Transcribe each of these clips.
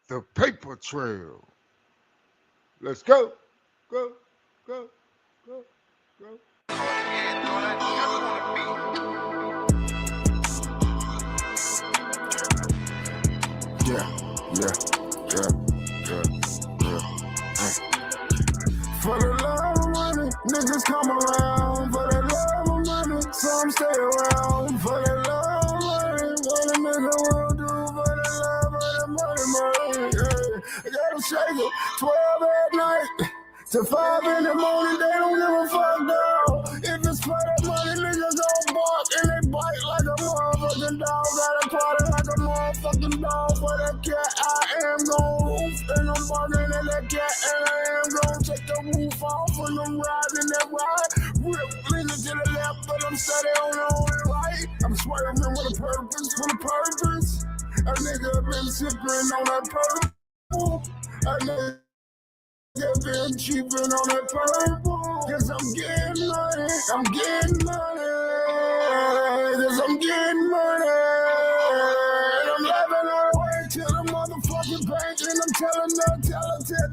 the paper trail. Let's go, go, go, go, go. Yeah, yeah, yeah, yeah, yeah. For the love of money, niggas come around. For the love of money, some stay around. For the love of money, what a nigga will do. For the love of the money, yeah. I gotta shake it, 12 at night to 5 in the morning. They don't give a fuck now. If it's for that money, niggas gon' bark and they bite like a motherfucking dog. Gotta party like a motherfucking dog. For that cat, I am gon' roof and I'm barking at that cat, and I am gon' take the roof off and I'm riding that ride. Rip leaning to the left, but I'm steady on the only right. I'm swerving with a purpose, A nigga been sipping on that purple. A nigga been cheaping on that purple. Cause I'm getting money, Cause I'm getting money. And I'm laughing all the way to the motherfucking bank. And I'm telling her,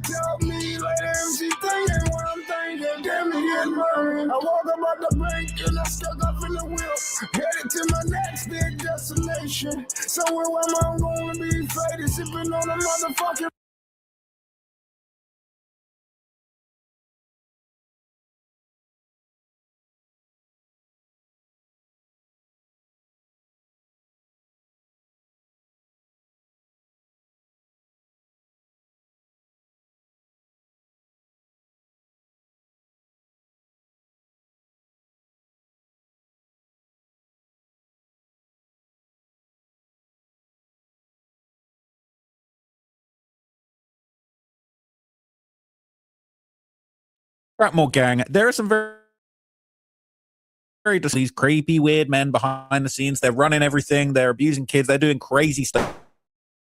tell me later if she thinking what I'm thinking. Damn me getting money. I walk about the bank and I stuck up in the wheel. Headed to my next big destination. Somewhere where I'm gonna be faded, sipping on a motherfucking. More gang. There are some very these creepy, weird men behind the scenes. They're running everything. They're abusing kids. They're doing crazy stuff.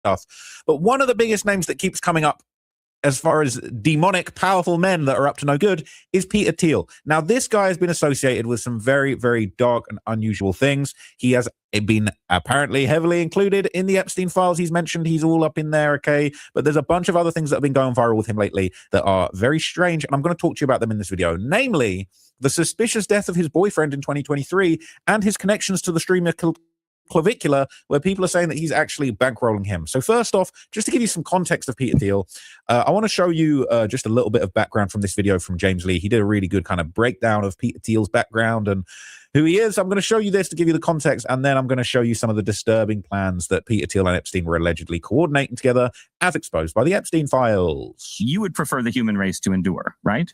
But one of the biggest names that keeps coming up as far as demonic, powerful men that are up to no good is Peter Thiel. Now, this guy has been associated with some very, very dark and unusual things. He has been apparently heavily included in the Epstein files. He's mentioned he's all up in there, okay? But there's a bunch of other things that have been going viral with him lately that are very strange, and I'm going to talk to you about them in this video. Namely, the suspicious death of his boyfriend in 2023 and his connections to the streamer Clavicular, where people are saying that he's actually bankrolling him. So first off, just to give you some context of Peter Thiel, I want to show you just a little bit of background from this video from James Lee. He did a really good kind of breakdown of Peter Thiel's background and who he is. I'm going to show you this to give you the context, and then I'm going to show you some of the disturbing plans that Peter Thiel and Epstein were allegedly coordinating together as exposed by the Epstein files. You would prefer the human race to endure, right?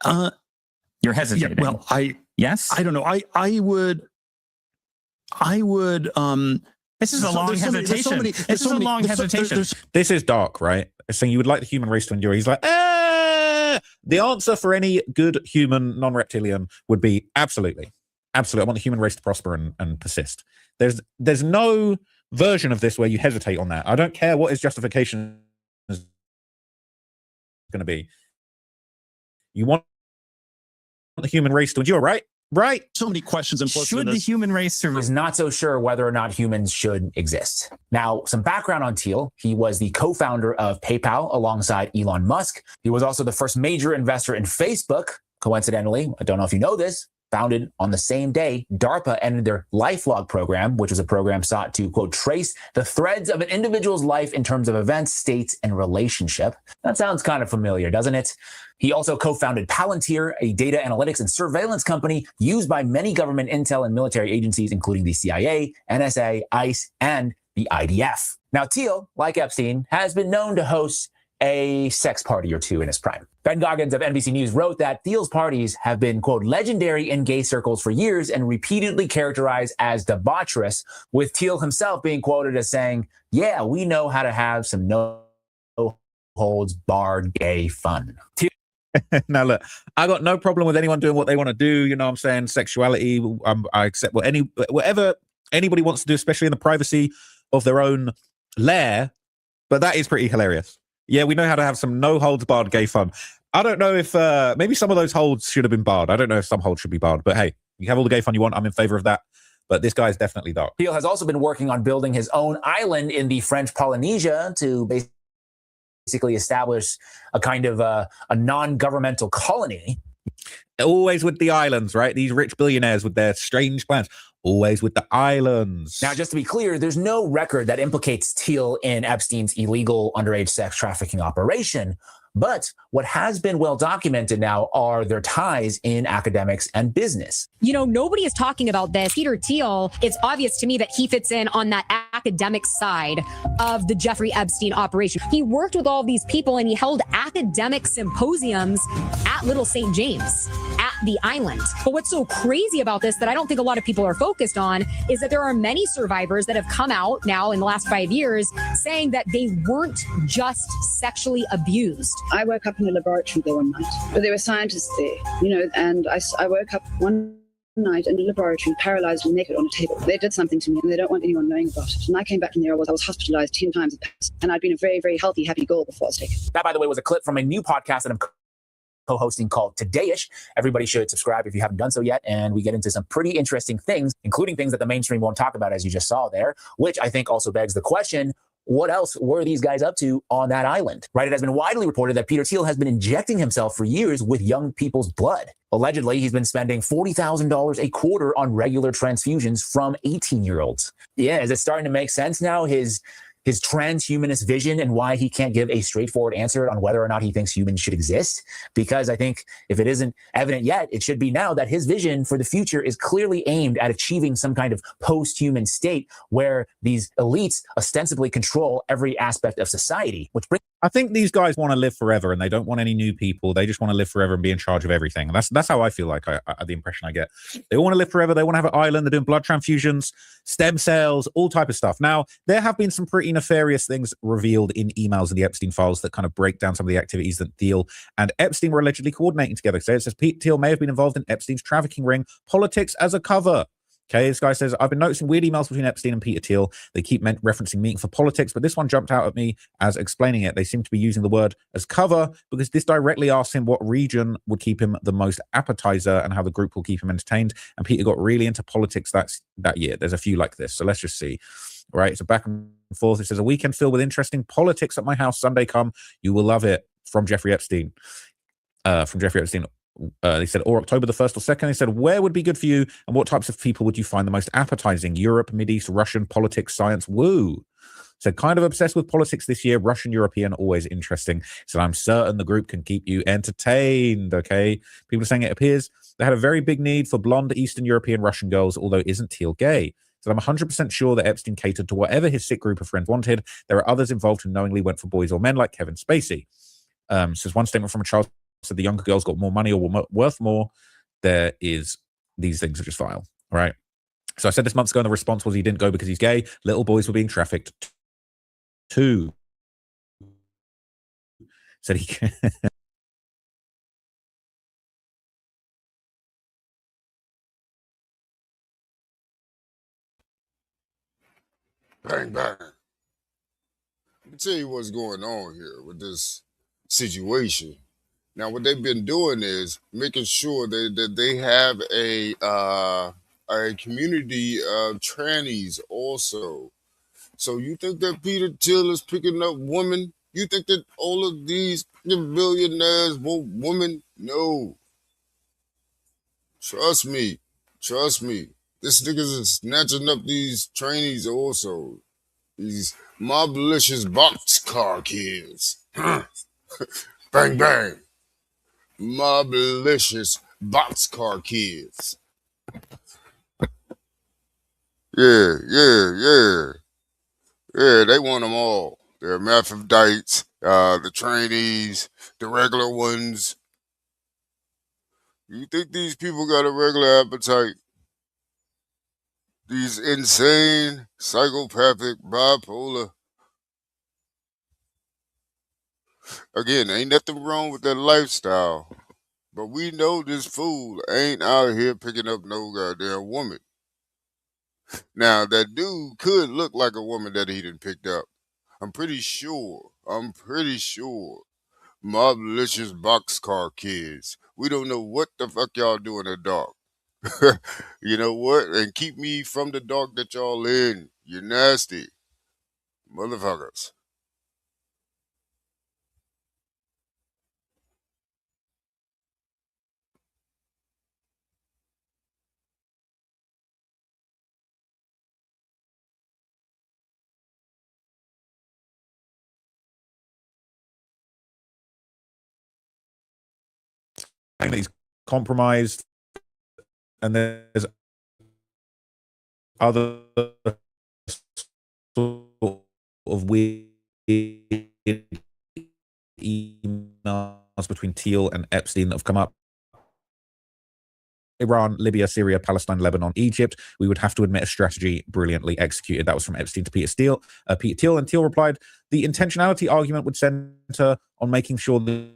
You're hesitating. Yeah, well, yes? I don't know. I would this is a long hesitation. This is a long hesitation. This is dark, right? It's saying you would like the human race to endure. He's like, the answer for any good human non-reptilian would be absolutely. Absolutely. I want the human race to prosper and persist. There's no version of this where you hesitate on that. I don't care what his justification is going to be. You want the human race to endure, right? Right. So many questions. And should the human race survive? Is not so sure whether or not humans should exist. Now, some background on Thiel. He was the co-founder of PayPal alongside Elon Musk. He was also the first major investor in Facebook. Coincidentally, I don't know if you know this, founded on the same day, DARPA ended their LifeLog program, which was a program sought to, quote, trace the threads of an individual's life in terms of events, states, and relationship. That sounds kind of familiar, doesn't it? He also co-founded Palantir, a data analytics and surveillance company used by many government intel and military agencies, including the CIA, NSA, ICE, and the IDF. Now, Thiel, like Epstein, has been known to host a sex party or two in his prime. Ben Goggins of NBC News wrote that Thiel's parties have been, quote, legendary in gay circles for years and repeatedly characterized as debaucherous, with Thiel himself being quoted as saying, yeah, we know how to have some no-holds-barred gay fun. Now, look, I got no problem with anyone doing what they want to do. You know what I'm saying? Sexuality, I accept whatever anybody wants to do, especially in the privacy of their own lair. But that is pretty hilarious. Yeah, we know how to have some no-holds-barred gay fun. I don't know if maybe some of those holds should have been barred. I don't know if some holds should be barred. But hey, you have all the gay fun you want. I'm in favor of that. But this guy is definitely dark. Thiel has also been working on building his own island in the French Polynesia to basically basically establish a kind of a non-governmental colony. Always with the islands, right? These rich billionaires with their strange plans. Always with the islands. Now, just to be clear, there's no record that implicates Thiel in Epstein's illegal underage sex trafficking operation. But what has been well documented now are their ties in academics and business. You know, nobody is talking about this. Peter Thiel, it's obvious to me that he fits in on that academic side of the Jeffrey Epstein operation. He worked with all of these people and he held academic symposiums at Little St. James, at the island. But what's so crazy about this that I don't think a lot of people are focused on is that there are many survivors that have come out now in the last 5 years saying that they weren't just sexually abused. I woke up in a laboratory there one night, but there were scientists there, you know, and I woke up one night in a laboratory, paralyzed and naked on a table. They did something to me and they don't want anyone knowing about it. And I came back from there, I was hospitalized 10 times, and I'd been a very, very healthy, happy girl before I was taken. That, by the way, was a clip from a new podcast that I'm co-hosting called Today-ish. Everybody should subscribe if you haven't done so yet. And we get into some pretty interesting things, including things that the mainstream won't talk about, as you just saw there, which I think also begs the question, what else were these guys up to on that island? Right? It has been widely reported that Peter Thiel has been injecting himself for years with young people's blood. Allegedly, he's been spending $40,000 a quarter on regular transfusions from 18-year-olds. Yeah, is it starting to make sense now? His transhumanist vision and why he can't give a straightforward answer on whether or not he thinks humans should exist. Because I think if it isn't evident yet, it should be now that his vision for the future is clearly aimed at achieving some kind of post-human state where these elites ostensibly control every aspect of society, which brings... I think these guys want to live forever and they don't want any new people. They just want to live forever and be in charge of everything. And that's how I feel like the impression I get. They all want to live forever. They want to have an island. They're doing blood transfusions, stem cells, all type of stuff. Now, there have been some pretty nefarious things revealed in emails in the Epstein files that kind of break down some of the activities that Thiel and Epstein were allegedly coordinating together. So it says Pete Thiel may have been involved in Epstein's trafficking ring, politics as a cover. Okay, this guy says, I've been noticing weird emails between Epstein and Peter Thiel. They keep referencing meeting for politics, but this one jumped out at me as explaining it. They seem to be using the word as cover because this directly asks him what region would keep him the most appetizer and how the group will keep him entertained. And Peter got really into politics that year. There's a few like this. So let's just see. All right, so back and forth. It says, a weekend filled with interesting politics at my house. Sunday come. You will love it. From Jeffrey Epstein. They said, or October the 1st or 2nd. They said, where would be good for you and what types of people would you find the most appetizing? Europe, Mideast, Russian, politics, science, woo. So kind of obsessed with politics this year. Russian, European, always interesting. So I'm certain the group can keep you entertained, okay? People are saying it appears they had a very big need for blonde Eastern European Russian girls, although isn't Thiel gay. So I'm 100% sure that Epstein catered to whatever his sick group of friends wanted. There are others involved who knowingly went for boys or men like Kevin Spacey. Says one statement from a child said the younger girls got more money or were worth more. There is, these things are just vile, right? So I said this months ago and the response was he didn't go because he's gay. Little boys were being trafficked too. Said he Bang, bang. Let me tell you what's going on here with this situation. Now, what they've been doing is making sure that they have a community of trannies also. So you think that Peter Thiel is picking up women? You think that all of these billionaires want women? No. Trust me. Trust me. This niggas is snatching up these trainees also. These MOBLICIOUS boxcar kids. Bang, bang. MOBLICIOUS boxcar kids. Yeah, they want them all. The hermaphrodites, the trainees, the regular ones. You think these people got a regular appetite? These insane, psychopathic, bipolar. Again, ain't nothing wrong with that lifestyle. But we know this fool ain't out here picking up no goddamn woman. Now, that dude could look like a woman that he done picked up. I'm pretty sure. MOBLICIOUS boxcar kids. We don't know what the fuck y'all do in the dark. You know what? And keep me from the dark that y'all in. You nasty motherfuckers. that he's compromised, and there's other sort of weird emails between Thiel and Epstein that have come up. Iran, Libya, Syria, Palestine, Lebanon, Egypt. We would have to admit a strategy brilliantly executed. That was from Epstein to Peter Thiel. And Thiel replied, the intentionality argument would center on making sure the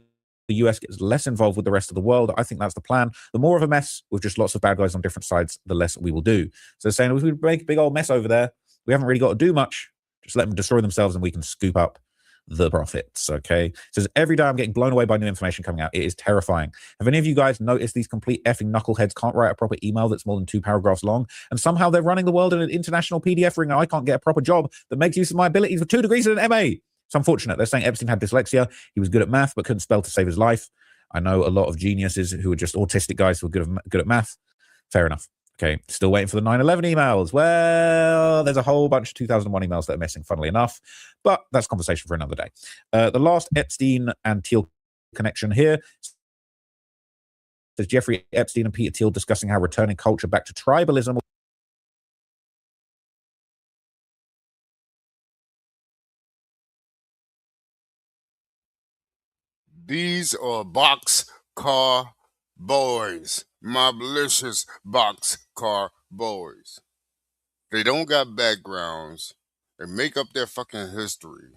US gets less involved with the rest of the world. I think that's the plan. The more of a mess with just lots of bad guys on different sides, the less we will do. So they're saying if we make a big old mess over there, we haven't really got to do much. Just let them destroy themselves and we can scoop up the profits. Okay. It says every day I'm getting blown away by new information coming out. It is terrifying. Have any of you guys noticed these complete effing knuckleheads can't write a proper email that's more than 2 paragraphs long? And somehow they're running the world in an international PDF ring and I can't get a proper job that makes use of my abilities with 2 degrees and an MA. It's unfortunate. They're saying Epstein had dyslexia. He was good at math, but couldn't spell to save his life. I know a lot of geniuses who are just autistic guys who are good at math. Fair enough. Okay, still waiting for the 9/11 emails. Well, there's a whole bunch of 2001 emails that are missing, funnily enough, but that's conversation for another day. The last Epstein and Thiel connection here. There's Jeffrey Epstein and Peter Thiel discussing how returning culture back to tribalism. These are boxcar boys, MOBLICIOUS boxcar boys. They don't got backgrounds. They make up their fucking history.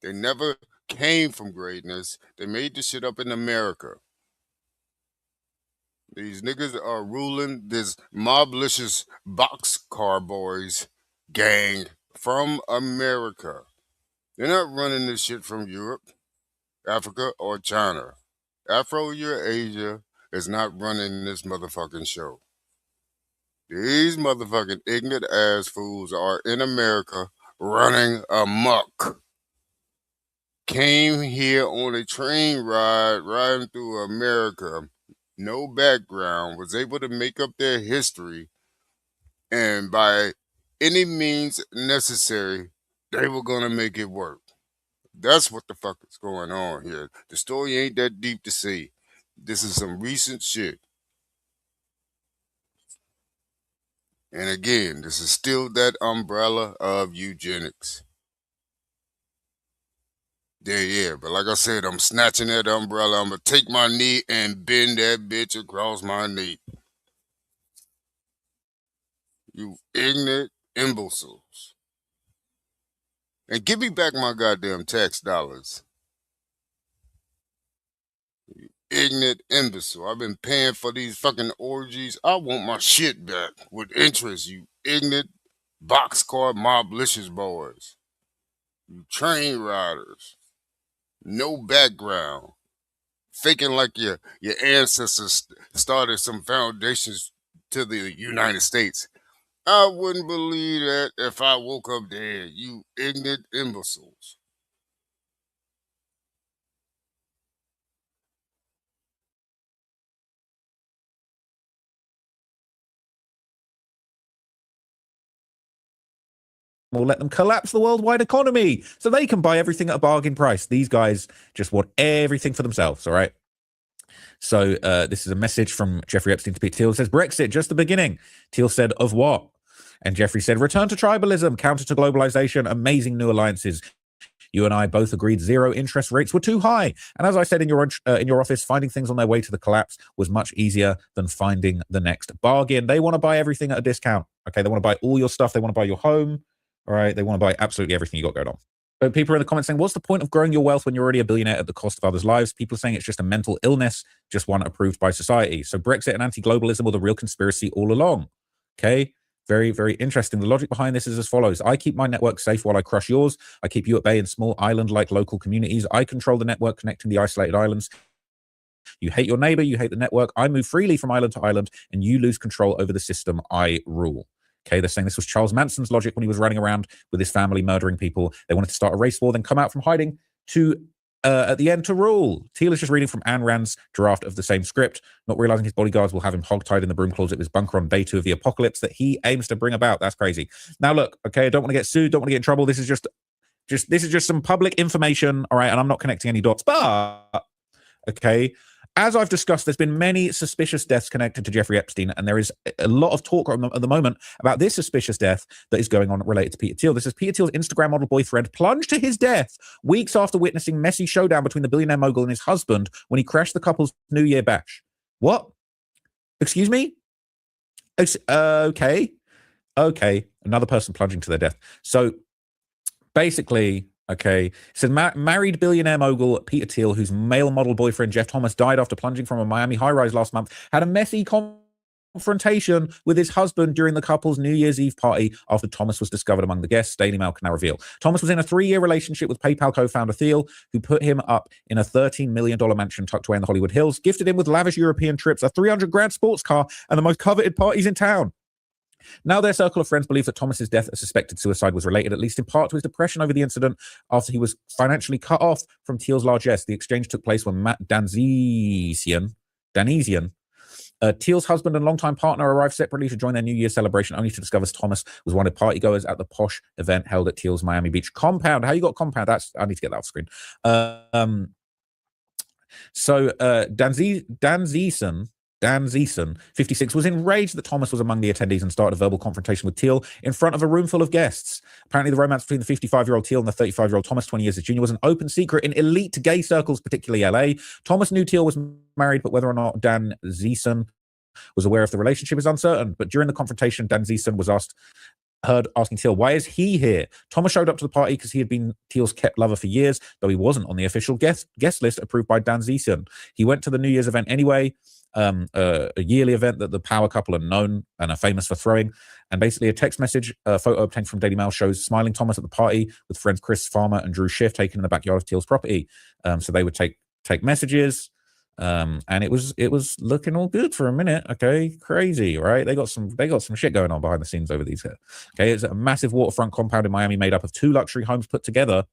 They never came from greatness. They made this shit up in America. These niggas are ruling this MOBLICIOUS boxcar boys gang from America. They're not running this shit from Europe, Africa, or China. Afro-Eurasia is not running this motherfucking show. These motherfucking ignorant ass fools are in America running amok. Came here on a train ride, riding through America, no background, was able to make up their history, and by any means necessary, they were gonna make it work. That's what the fuck is going on here. The story ain't that deep to see. This is some recent shit. And again, this is still that umbrella of eugenics. Yeah, but like I said, I'm snatching that umbrella. I'm going to take my knee and bend that bitch across my knee. You ignorant imbeciles. And give me back my goddamn tax dollars. You ignorant imbecile. I've been paying for these fucking orgies. I want my shit back with interest, you ignorant boxcar MOBLICIOUS boys. You train riders. No background. Faking like your ancestors started some foundations to the United States. I wouldn't believe that if I woke up dead, you ignorant imbeciles. We'll let them collapse the worldwide economy so they can buy everything at a bargain price. These guys just want everything for themselves, all right? So this is a message from Jeffrey Epstein to Pete Thiel. It says, Brexit, just the beginning. Thiel said, of what? And Jeffrey said, return to tribalism, counter to globalization, amazing new alliances. You and I both agreed 0 interest rates were too high. And as I said in your office, finding things on their way to the collapse was much easier than finding the next bargain. They want to buy everything at a discount. Okay, they want to buy all your stuff. They want to buy your home. All right, they want to buy absolutely everything you got going on. So people are in the comments saying, what's the point of growing your wealth when you're already a billionaire at the cost of others' lives? People are saying it's just a mental illness, just one approved by society. So Brexit and anti-globalism were the real conspiracy all along. Okay, very, very interesting. The logic behind this is as follows. I keep my network safe while I crush yours. I keep you at bay in small island-like local communities. I control the network connecting the isolated islands. You hate your neighbor, you hate the network. I move freely from island to island, and you lose control over the system I rule. Okay, they're saying this was Charles Manson's logic when he was running around with his family murdering people. They wanted to start a race war, then come out from hiding to, at the end, to rule. Thiel is just reading from Ayn Rand's draft of the same script, not realizing his bodyguards will have him hogtied in the broom closet of his bunker on day 2 of the apocalypse that he aims to bring about. That's crazy. Now, look, okay, I don't want to get sued, don't want to get in trouble. This is just some public information, all right, and I'm not connecting any dots, but, okay, as I've discussed, there's been many suspicious deaths connected to Jeffrey Epstein, and there is a lot of talk at the moment about this suspicious death that is going on related to Peter Thiel. This is Peter Thiel's Instagram model boyfriend plunged to his death weeks after witnessing messy showdown between the billionaire mogul and his husband when he crashed the couple's New Year bash. What? Excuse me? Okay. Another person plunging to their death. So basically, okay, so married billionaire mogul Peter Thiel, whose male model boyfriend Jeff Thomas died after plunging from a Miami high-rise last month, had a messy confrontation with his husband during the couple's New Year's Eve party after Thomas was discovered among the guests, Daily Mail can now reveal. Thomas was in a 3-year relationship with PayPal co-founder Thiel, who put him up in a $13 million mansion tucked away in the Hollywood Hills, gifted him with lavish European trips, a $300,000 sports car, and the most coveted parties in town. Now their circle of friends believe that Thomas's death, a suspected suicide, was related at least in part to his depression over the incident after he was financially cut off from Thiel's largesse. The exchange took place when Matt Danesian, Thiel's husband and longtime partner, arrived separately to join their New Year's celebration, only to discover Thomas was one of partygoers at the posh event held at Thiel's Miami Beach compound. How you got compound? I need to get that off screen. Dan Zeeson, 56, was enraged that Thomas was among the attendees and started a verbal confrontation with Thiel in front of a room full of guests. Apparently, the romance between the 55-year-old Thiel and the 35-year-old Thomas, 20 years his junior, was an open secret in elite gay circles, particularly LA. Thomas knew Thiel was married, but whether or not Dan Zeeson was aware of the relationship is uncertain. But during the confrontation, Dan Zeeson was heard asking Thiel, why is he here? Thomas showed up to the party because he had been Thiel's kept lover for years, though he wasn't on the official guest list approved by Dan Zeeson. He went to the New Year's event anyway, a yearly event that the power couple are known and are famous for throwing. And basically a text message, photo obtained from Daily Mail, shows smiling Thomas at the party with friends Chris Farmer and Drew Schiff taken in the backyard of Thiel's property. So they would take messages. And it was looking all good for a minute. Okay, crazy, right? They got some shit going on behind the scenes over these here. Okay, it's a massive waterfront compound in Miami made up of 2 luxury homes put together.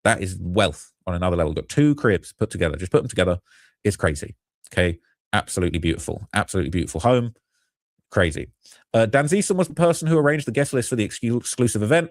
That is wealth on another level. Got 2 cribs put together. Just put them together. It's crazy. Okay, absolutely beautiful home. Crazy. Dan Zeeson was the person who arranged the guest list for the exclusive event,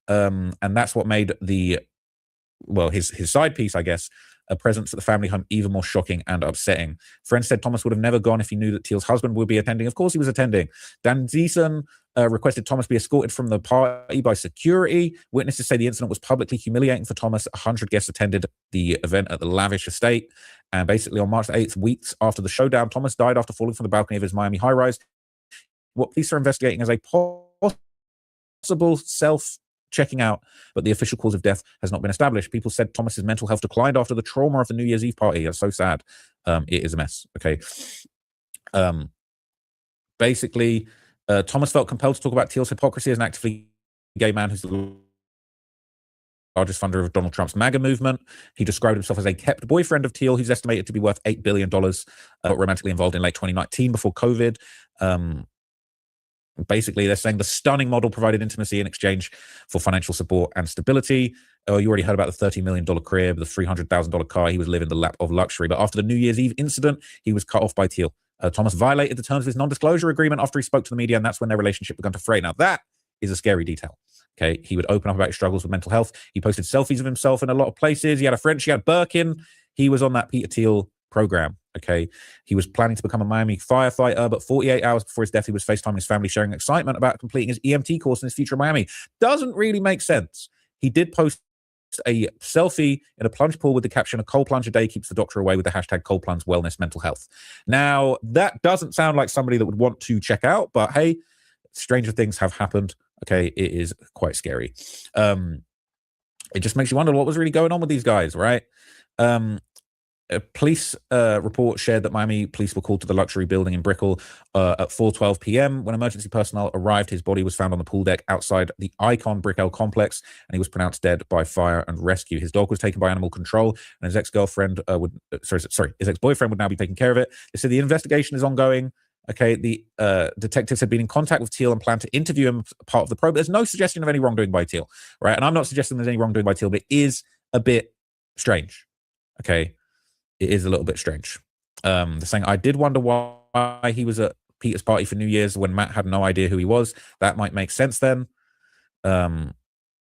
and that's what made his side piece, I guess, a presence at the family home even more shocking and upsetting. Friends said Thomas would have never gone if he knew that Thiel's husband would be attending. Of course he was attending. Dan Zeeson requested Thomas be escorted from the party by security. Witnesses say the incident was publicly humiliating for Thomas. 100 guests attended the event at the lavish estate. And basically on March the 8th, weeks after the showdown, Thomas died after falling from the balcony of his Miami high-rise. What police are investigating as a possible checking out, but the official cause of death has not been established. People said Thomas's mental health declined after the trauma of the New Year's Eve party. It's so sad. It is a mess. Okay. Basically, Thomas felt compelled to talk about Thiel's hypocrisy as an actively gay man who's the largest funder of Donald Trump's MAGA movement. He described himself as a kept boyfriend of Thiel, who's estimated to be worth $8 billion, romantically involved in late 2019 before COVID. Basically, they're saying the stunning model provided intimacy in exchange for financial support and stability. You already heard about the $30 million crib, the $300,000 car. He was living the lap of luxury. But after the New Year's Eve incident, he was cut off by Thiel. Thomas violated the terms of his non-disclosure agreement after he spoke to the media, and that's when their relationship began to fray. Now, that is a scary detail. Okay, he would open up about his struggles with mental health. He posted selfies of himself in a lot of places. He had a friend, she had Birkin. He was on that Peter Thiel program. Okay, he was planning to become a Miami firefighter, but 48 hours before his death, he was FaceTiming his family, sharing excitement about completing his EMT course in his future in Miami. Doesn't really make sense. He did post a selfie in a plunge pool with the caption, "A cold plunge a day keeps the doctor away," with the hashtag cold plunge wellness mental health. Now, that doesn't sound like somebody that would want to check out, but hey, stranger things have happened. Okay, it is quite scary. It just makes you wonder what was really going on with these guys, right? A police report shared that Miami police were called to the luxury building in Brickell at 4:12 p.m. When emergency personnel arrived, his body was found on the pool deck outside the Icon Brickell complex, and he was pronounced dead by fire and rescue. His dog was taken by animal control, and his ex-girlfriend his ex-boyfriend would now be taking care of it. They said the investigation is ongoing. Okay, the detectives had been in contact with Thiel and planned to interview him as part of the probe. There's no suggestion of any wrongdoing by Thiel, right? And I'm not suggesting there's any wrongdoing by Thiel, but it is a bit strange. Okay. It is a little bit strange. They're saying, I did wonder why he was at Peter's party for New Year's when Matt had no idea who he was. That might make sense then.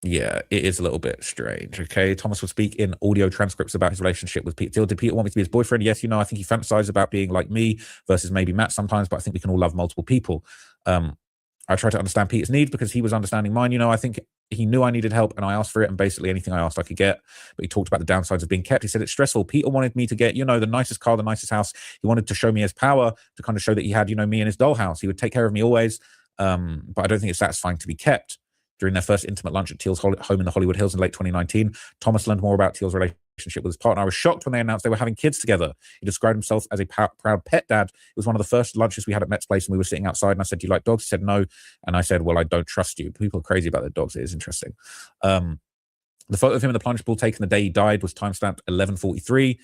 Yeah, it is a little bit strange. Okay, Thomas would speak in audio transcripts about his relationship with Peter Thiel. Did Peter want me to be his boyfriend? Yes, I think he fantasized about being like me versus maybe Matt sometimes, but I think we can all love multiple people. I tried to understand Peter's needs because he was understanding mine. I think he knew I needed help and I asked for it, and basically anything I asked I could get. But he talked about the downsides of being kept. He said it's stressful. Peter wanted me to get, the nicest car, the nicest house. He wanted to show me his power, to kind of show that he had, me in his dollhouse. He would take care of me always. But I don't think it's satisfying to be kept. During their first intimate lunch at Thiel's home in the Hollywood Hills in late 2019, Thomas learned more about Thiel's relationship with his partner. I was shocked when they announced they were having kids together. He described himself as a proud pet dad. It was one of the first lunches we had at Met's place, and we were sitting outside, and I said, "Do you like dogs?" He said, "No." And I said, "Well, I don't trust you." People are crazy about their dogs. It is interesting. The photo of him in the plunge pool taken the day he died was timestamped 11:43.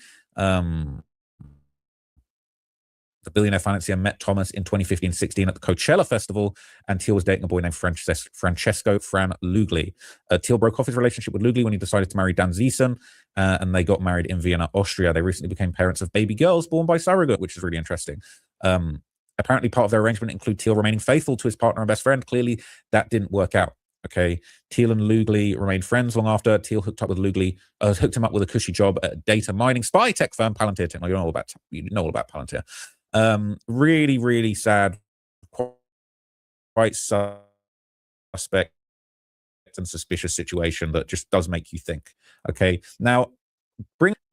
The billionaire financier met Thomas in 2015-16 at the Coachella Festival, and Thiel was dating a boy named Francesco Fran Lugli. Thiel broke off his relationship with Lugli when he decided to marry Dan Ziessen, and they got married in Vienna, Austria. They recently became parents of baby girls born by surrogate, which is really interesting. Apparently, part of their arrangement included Thiel remaining faithful to his partner and best friend. Clearly, that didn't work out. Okay, Thiel and Lugli remained friends long after. Thiel hooked him up with a cushy job at a data mining spy tech firm, Palantir Technology. You know all about Palantir. Really, really sad, quite suspect and suspicious situation that just does make you think. Okay, now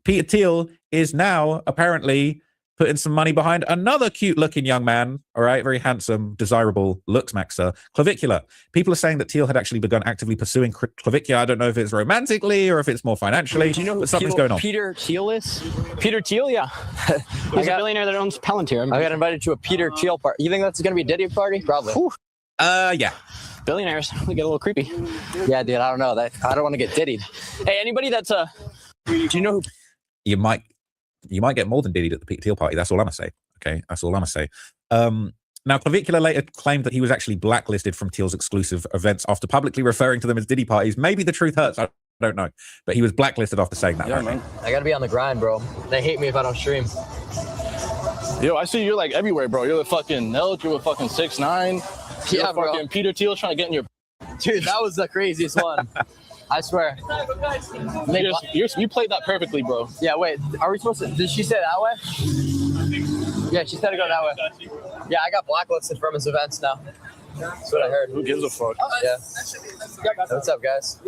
Peter Thiel is now apparently putting some money behind another cute-looking young man, all right, very handsome, desirable, looks maxer, Clavicular. People are saying that Thiel had actually begun actively pursuing Clavicular. I don't know if it's romantically or if it's more financially. Do you know who something's going on? Peter Thiel is? Peter Thiel, yeah. He's a billionaire that owns Palantir. I got invited to a Peter Thiel party. You think that's going to be a Diddy party? Probably. Yeah. Billionaires, we get a little creepy. Yeah, dude, I don't know. I don't want to get diddied. Hey, anybody that's do you know who? You might get more than Diddy at the Peter Thiel party. That's all I'm going to say. Okay, that's all I'm going to say. Now, Clavicular later claimed that he was actually blacklisted from Thiel's exclusive events after publicly referring to them as Diddy parties. Maybe the truth hurts. I don't know. But he was blacklisted after saying that. Yeah, man. I got to be on the grind, bro. They hate me if I don't stream. Yo, I see you're like everywhere, bro. You're with fucking Nelk. You're with fucking 6ix9ine. Yeah, bro. Fucking Peter Thiel trying to get in your... Dude, that was the craziest one. I swear. You played that perfectly, bro. Yeah, wait. Are we supposed to... Did she say that way? Yeah, she said to go that way. Yeah, I got blacklisted from his events now. That's what I heard. Who gives a fuck? Yeah. What's up, guys?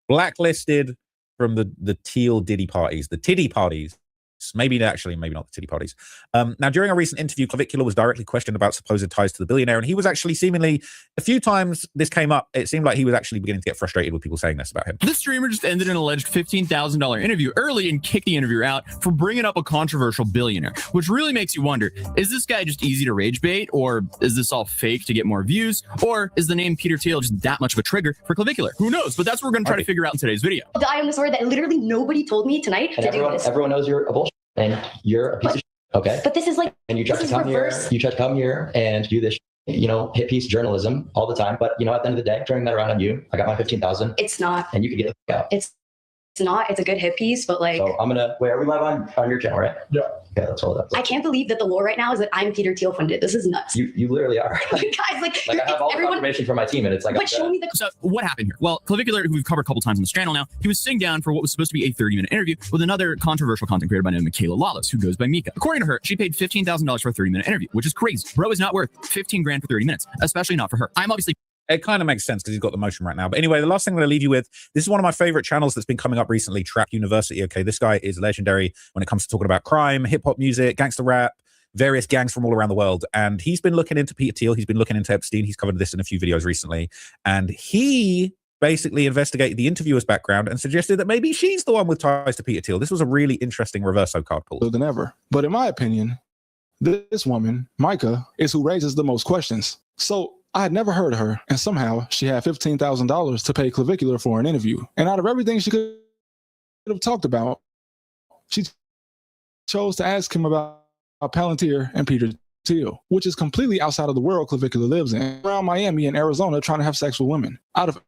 Blacklisted from the Thiel Diddy parties, the Tiddy parties. Maybe not the Tiddy parties. Now, during a recent interview, Clavicular was directly questioned about supposed ties to the billionaire, and he was actually seemingly, a few times this came up, it seemed like he was actually beginning to get frustrated with people saying this about him. This streamer just ended an alleged $15,000 interview early and kicked the interviewer out for bringing up a controversial billionaire, which really makes you wonder, is this guy just easy to rage bait, or is this all fake to get more views, or is the name Peter Thiel just that much of a trigger for Clavicular? Who knows? But that's what we're going to try to figure out in today's video. I am the story that literally nobody told me tonight to do this. Everyone knows you're a bullshit and you're a piece of shit. Okay. But this is like, and you try to come reverse. here. You try to come here and do this, hit piece journalism all the time. But at the end of the day, turning that around on you, I got my 15,000. It's not. And you can get the fuck out. It's not. It's a good hit piece, but like. So I'm gonna wait. Are we live on your channel, right? Yeah. Okay, that's all that. I can't believe that the lore right now is that I'm Peter Thiel funded. This is nuts. You literally are. Guys, like I have all the information from my team, and it's like. But show me the. So what happened here? Well, Clavicular, who we've covered a couple times on this channel now, he was sitting down for what was supposed to be a 30-minute interview with another controversial content creator by the name of Michaela Lawless, who goes by Mika. According to her, she paid $15,000 for a 30-minute interview, which is crazy. Bro is not worth 15 grand for 30 minutes, especially not for her. I'm obviously. It kind of makes sense because he's got the motion right now. But anyway, the last thing I'm going to leave you with, this is one of my favorite channels that's been coming up recently, Trap University. Okay, this guy is legendary when it comes to talking about crime, hip-hop music, gangster rap, various gangs from all around the world. And he's been looking into Peter Thiel. He's been looking into Epstein. He's covered this in a few videos recently. And he basically investigated the interviewer's background and suggested that maybe she's the one with ties to Peter Thiel. This was a really interesting reverso card pull. Than ever. But in my opinion, this woman, Micah, is who raises the most questions. So I had never heard of her, and somehow she had $15,000 to pay Clavicular for an interview. And out of everything she could have talked about, she chose to ask him about Palantir and Peter Thiel, which is completely outside of the world Clavicular lives in. Around Miami and Arizona trying to have sex with women. Out of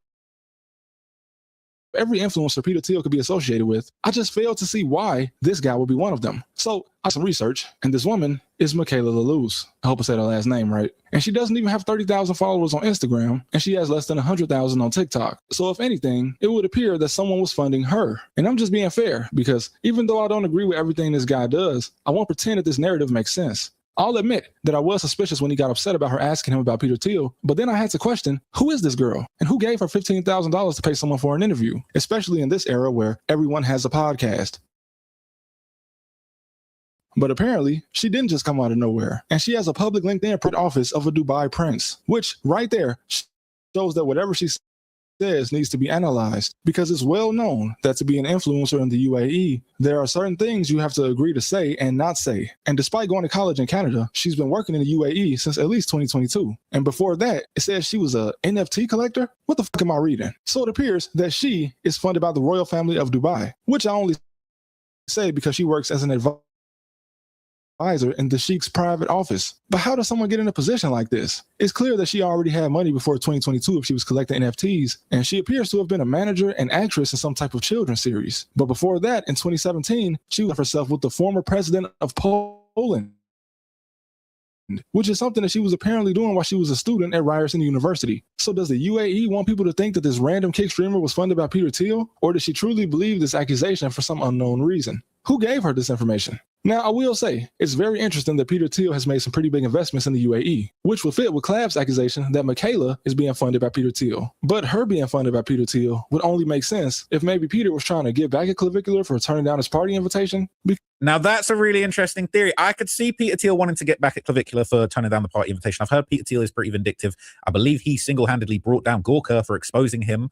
every influencer Peter Thiel could be associated with, I just failed to see why this guy would be one of them. So I did some research, and this woman is Michaela Laluz. I hope I said her last name right. And she doesn't even have 30,000 followers on Instagram, and she has less than 100,000 on TikTok. So if anything, it would appear that someone was funding her. And I'm just being fair, because even though I don't agree with everything this guy does, I won't pretend that this narrative makes sense. I'll admit that I was suspicious when he got upset about her asking him about Peter Thiel, but then I had to question, who is this girl? And who gave her $15,000 to pay someone for an interview, especially in this era where everyone has a podcast? But apparently, she didn't just come out of nowhere, and she has a public LinkedIn office of a Dubai prince, which right there shows that whatever she says needs to be analyzed, because it's well known that to be an influencer in the UAE, there are certain things you have to agree to say and not say. And despite going to college in Canada, she's been working in the UAE since at least 2022. And before that, it says she was a NFT collector? What the fuck am I reading? So it appears that she is funded by the royal family of Dubai, which I only say because she works as an advisor in the Sheikh's private office. But how does someone get in a position like this? It's clear that she already had money before 2022 if she was collecting NFTs, and she appears to have been a manager and actress in some type of children's series. But before that, in 2017, she was herself with the former president of Poland, which is something that she was apparently doing while she was a student at Ryerson University. So does the UAE want people to think that this random kick streamer was funded by Peter Thiel? Or does she truly believe this accusation for some unknown reason? Who gave her this information? Now, I will say, it's very interesting that Peter Thiel has made some pretty big investments in the UAE, which would fit with Clab's accusation that Michaela is being funded by Peter Thiel. But her being funded by Peter Thiel would only make sense if maybe Peter was trying to get back at Clavicular for turning down his party invitation. Now, that's a really interesting theory. I could see Peter Thiel wanting to get back at Clavicular for turning down the party invitation. I've heard Peter Thiel is pretty vindictive. I believe he single-handedly brought down Gorka for exposing him,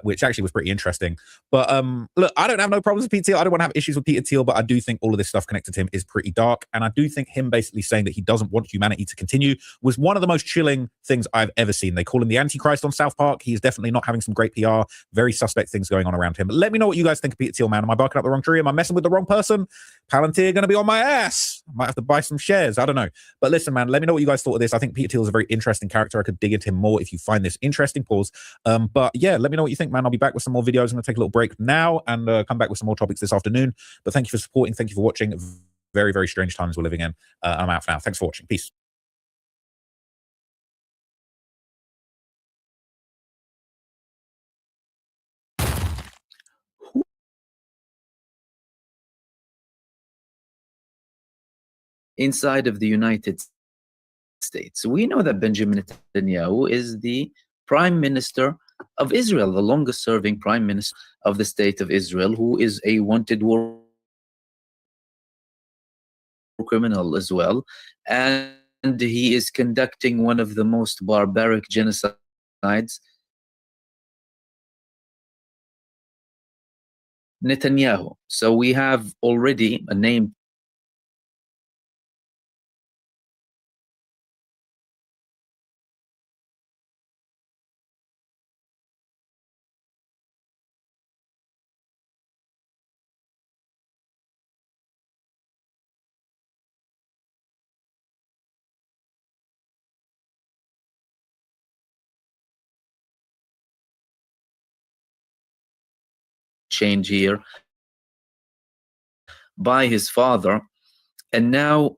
which actually was pretty interesting. But look, I don't have no problems with Peter Thiel. I don't want to have issues with Peter Thiel, but I do think all of this stuff connected to him is pretty dark. And I do think him basically saying that he doesn't want humanity to continue was one of the most chilling things I've ever seen. They call him the Antichrist on South Park. He is definitely not having some great PR. Very suspect things going on around him. But let me know what you guys think of Peter Thiel, man. Am I barking up the wrong tree? Am I messing with the wrong person? Palantir going to be on my ass. I might have to buy some shares. I don't know. But listen, man, let me know what you guys thought of this. I think Peter Thiel is a very interesting character. I could dig into him more if you find this interesting. Pause. But yeah, let me know what you think, man. I'll be back with some more videos. I'm going to take a little break now and come back with some more topics this afternoon. But thank you for supporting. Thank you for watching. Very, very strange times we're living in. I'm out for now. Thanks for watching. Peace. Inside of the United States, we know that Benjamin Netanyahu is the Prime Minister of Israel, the longest serving Prime Minister of the State of Israel, who is a wanted war criminal as well. And he is conducting one of the most barbaric genocides. Netanyahu. So we have already a name change here by his father, and now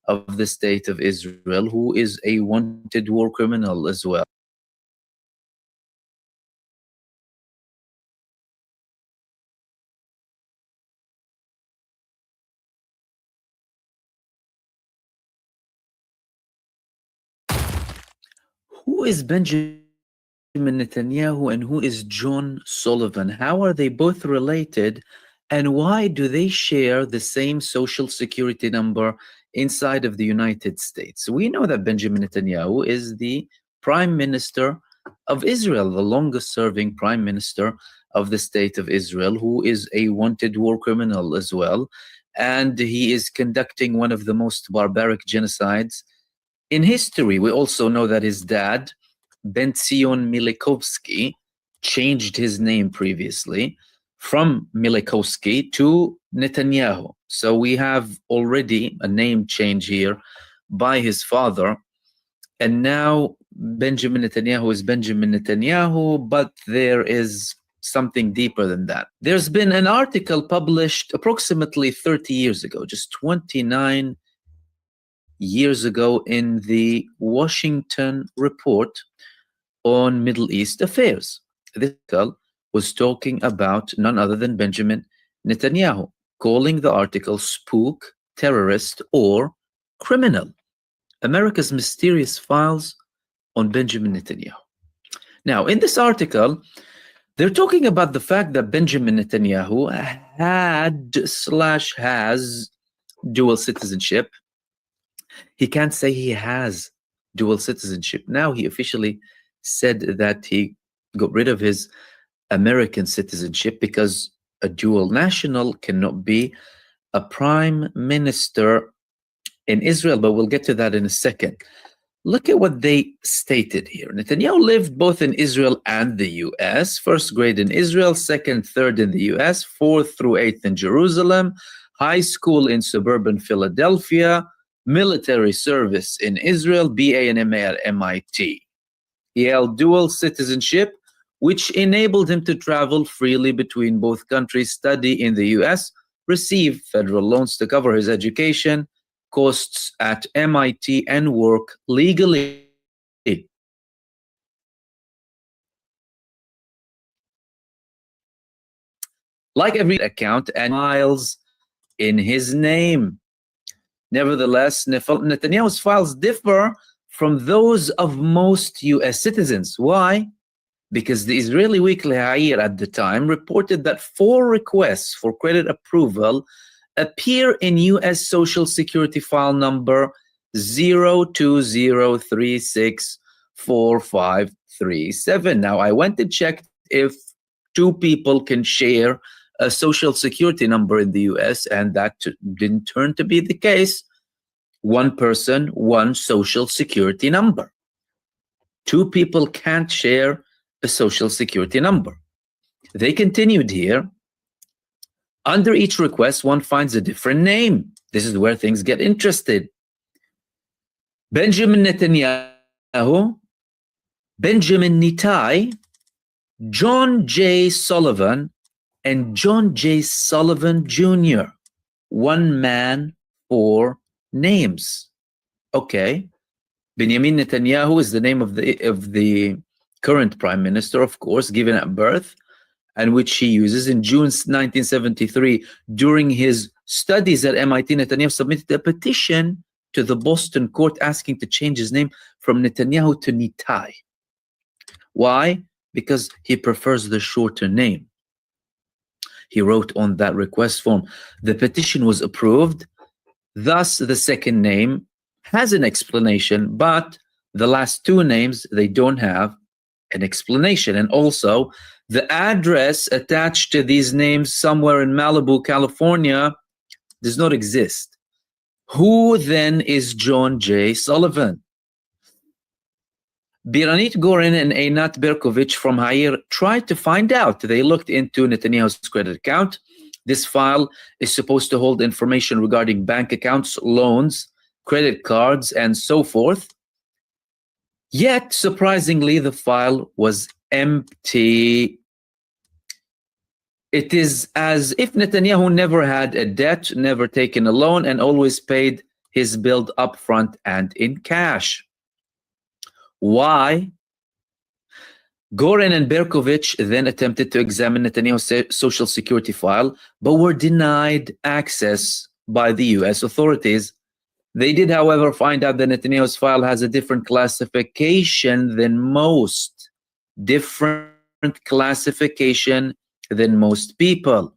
of the State of Israel, who is a wanted war criminal as well. Who is Benjamin Netanyahu and who is John Sullivan? How are they both related? And why do they share the same social security number inside of the United States? We know that Benjamin Netanyahu is the Prime Minister of Israel, the longest serving Prime Minister of the State of Israel, who is a wanted war criminal as well. And he is conducting one of the most barbaric genocides in history. We also know that his dad, Ben-Zion Milikovsky, changed his name previously from Milikovsky to Netanyahu. So we have already a name change here by his father. And now Benjamin Netanyahu is Benjamin Netanyahu, but there is something deeper than that. There's been an article published approximately 30 years ago, just 29 years ago, in the Washington Report on Middle East Affairs. This article was talking about none other than Benjamin Netanyahu, calling the article spook, terrorist, or criminal. America's Mysterious Files on Benjamin Netanyahu. Now, in this article, they're talking about the fact that Benjamin Netanyahu has dual citizenship. He can't say he has dual citizenship. Now he officially said that he got rid of his American citizenship because a dual national cannot be a prime minister in Israel, but we'll get to that in a second. Look at what they stated here. Netanyahu lived both in Israel and the US, first grade in Israel, second, third in the US, 4th through 8th in Jerusalem, high school in suburban Philadelphia, military service in Israel, BA and MA at MIT. He held dual citizenship, which enabled him to travel freely between both countries, study in the US, receive federal loans to cover his education costs at MIT, and work legally. Like every account, and miles in his name. Nevertheless, Netanyahu's files differ from those of most US citizens. Why? Because the Israeli weekly Ha'ir at the time reported that 4 requests for credit approval appear in US Social Security file number 020364537. Now, I went to check if 2 people can share a Social Security number in the US, and that didn't turn to be the case. 1 person, 1 Social Security number. 2 people can't share a Social Security number. They continued here. Under each request, one finds a different name. This is where things get interesting. Benjamin Netanyahu, Benjamin Nitai, John J. Sullivan, and John J. Sullivan Jr. 1 man, 4 names. Okay. Benjamin Netanyahu is the name of the current prime minister, of course, given at birth, and which he uses. In June 1973, during his studies at MIT, Netanyahu submitted a petition to the Boston court asking to change his name from Netanyahu to Nitai. Why? Because he prefers the shorter name. He wrote on that request form. The petition was approved. Thus, the second name has an explanation, but the last 2 names, they don't have an explanation. And also, the address attached to these names somewhere in Malibu, California, does not exist. Who then is John J. Sullivan? Biranit Gorin and Einat Berkovich from Ha'ir tried to find out. They looked into Netanyahu's credit account. This file is supposed to hold information regarding bank accounts, loans, credit cards, and so forth. Yet, surprisingly, the file was empty. It is as if Netanyahu never had a debt, never taken a loan, and always paid his build upfront and in cash. Why? Goren and Berkovich then attempted to examine Netanyahu's social security file, but were denied access by the US authorities. They did, however, find out that Netanyahu's file has a different classification than most. Different classification than most people.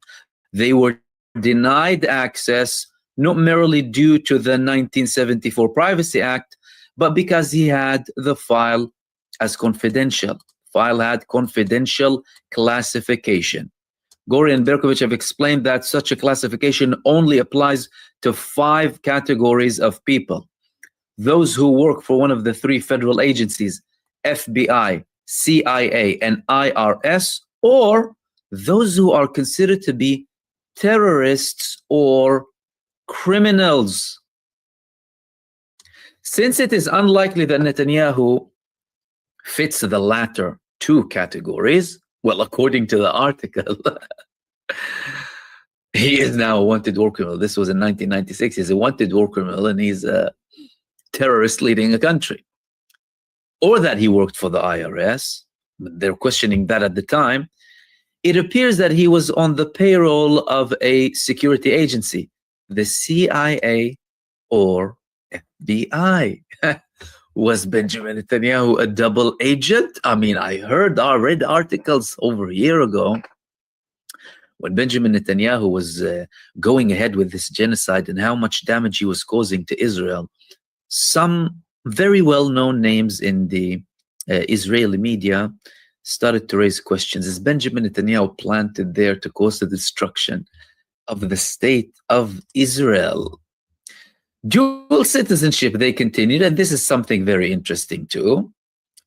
They were denied access not merely due to the 1974 Privacy Act, but because he had the file as confidential. File had confidential classification. Gori and Berkovich have explained that such a classification only applies to 5 categories of people. Those who work for one of the 3 federal agencies, FBI, CIA, and IRS, or those who are considered to be terrorists or criminals. Since it is unlikely that Netanyahu fits the latter 2 categories, well, according to the article, he is now a wanted war criminal. This was in 1996. He's a wanted war criminal and he's a terrorist leading a country. Or that he worked for the IRS. They're questioning that at the time. It appears that he was on the payroll of a security agency, the CIA or FBI. Was Benjamin Netanyahu a double agent? I mean, I read articles over a year ago when Benjamin Netanyahu was going ahead with this genocide and how much damage he was causing to Israel. Some very well-known names in the Israeli media started to raise questions. Is Benjamin Netanyahu planted there to cause the destruction of the state of Israel? Dual citizenship, they continued, and this is something very interesting too.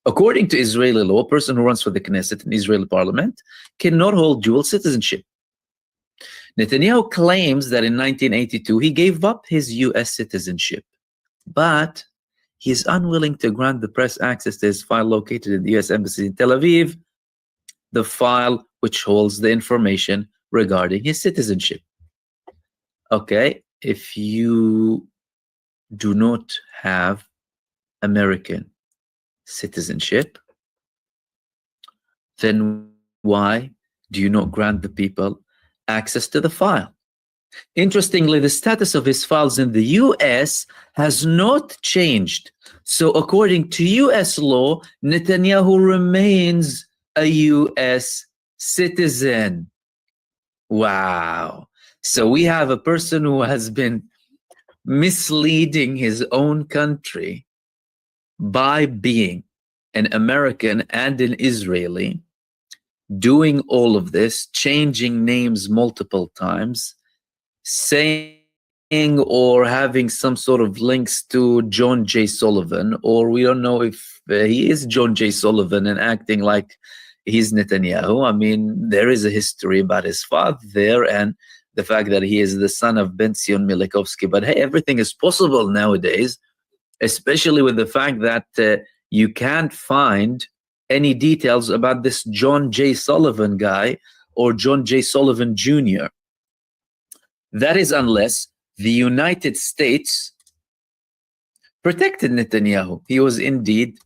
According to Israeli law, a person who runs for the Knesset in Israeli parliament cannot hold dual citizenship. Netanyahu claims that in 1982 he gave up his US citizenship, but he is unwilling to grant the press access to his file located in the US Embassy in Tel Aviv, the file which holds the information regarding his citizenship. Okay, if you do not have American citizenship, then why do you not grant the people access to the file? Interestingly, the status of his files in the US has not changed. So according to US law, Netanyahu remains a US citizen. Wow. So we have a person who has been misleading his own country by being an American and an Israeli, doing all of this, changing names multiple times, saying or having some sort of links to John J. Sullivan, or we don't know if he is John J. Sullivan and acting like he's Netanyahu. I mean, there is a history about his father there and the fact that he is the son of Ben-Zion Milikovsky. But hey, everything is possible nowadays, especially with the fact that you can't find any details about this John J. Sullivan guy or John J. Sullivan Jr. That is unless the United States protected Netanyahu. He was indeed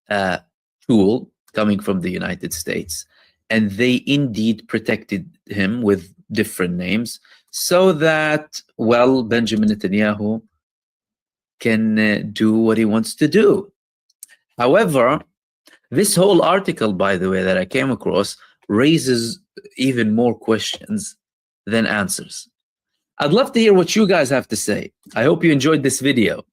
a tool coming from the United States, and they indeed protected him with different names so that, well, Benjamin Netanyahu can do what he wants to do. However, this whole article, by the way, that I came across raises even more questions than answers. I'd love to hear what you guys have to say. I hope you enjoyed this video.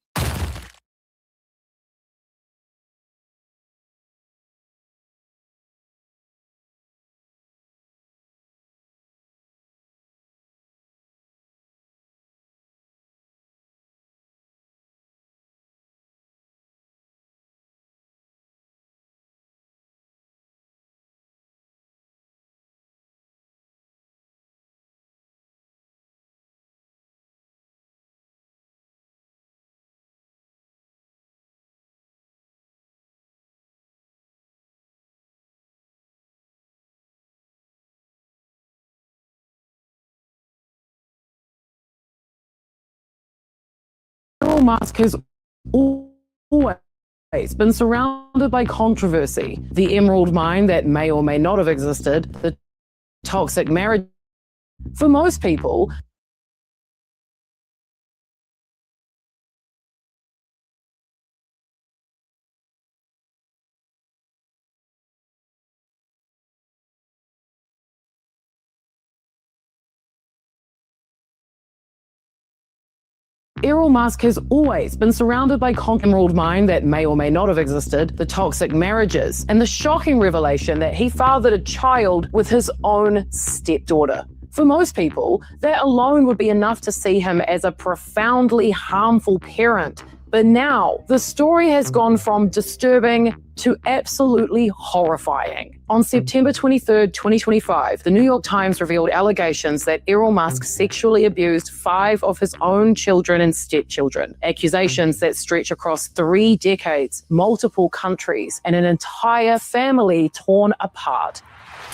Elon Musk has always been surrounded by controversy. The emerald mine that may or may not have existed, the toxic marriage. For most people, Elon Musk has always been surrounded by emerald mine that may or may not have existed, the toxic marriages, and the shocking revelation that he fathered a child with his own stepdaughter. For most people, that alone would be enough to see him as a profoundly harmful parent. But now, the story has gone from disturbing to absolutely horrifying. On September 23rd, 2025, the New York Times revealed allegations that Elon Musk sexually abused 5 of his own children and stepchildren. Accusations that stretch across 3 decades, multiple countries, and an entire family torn apart.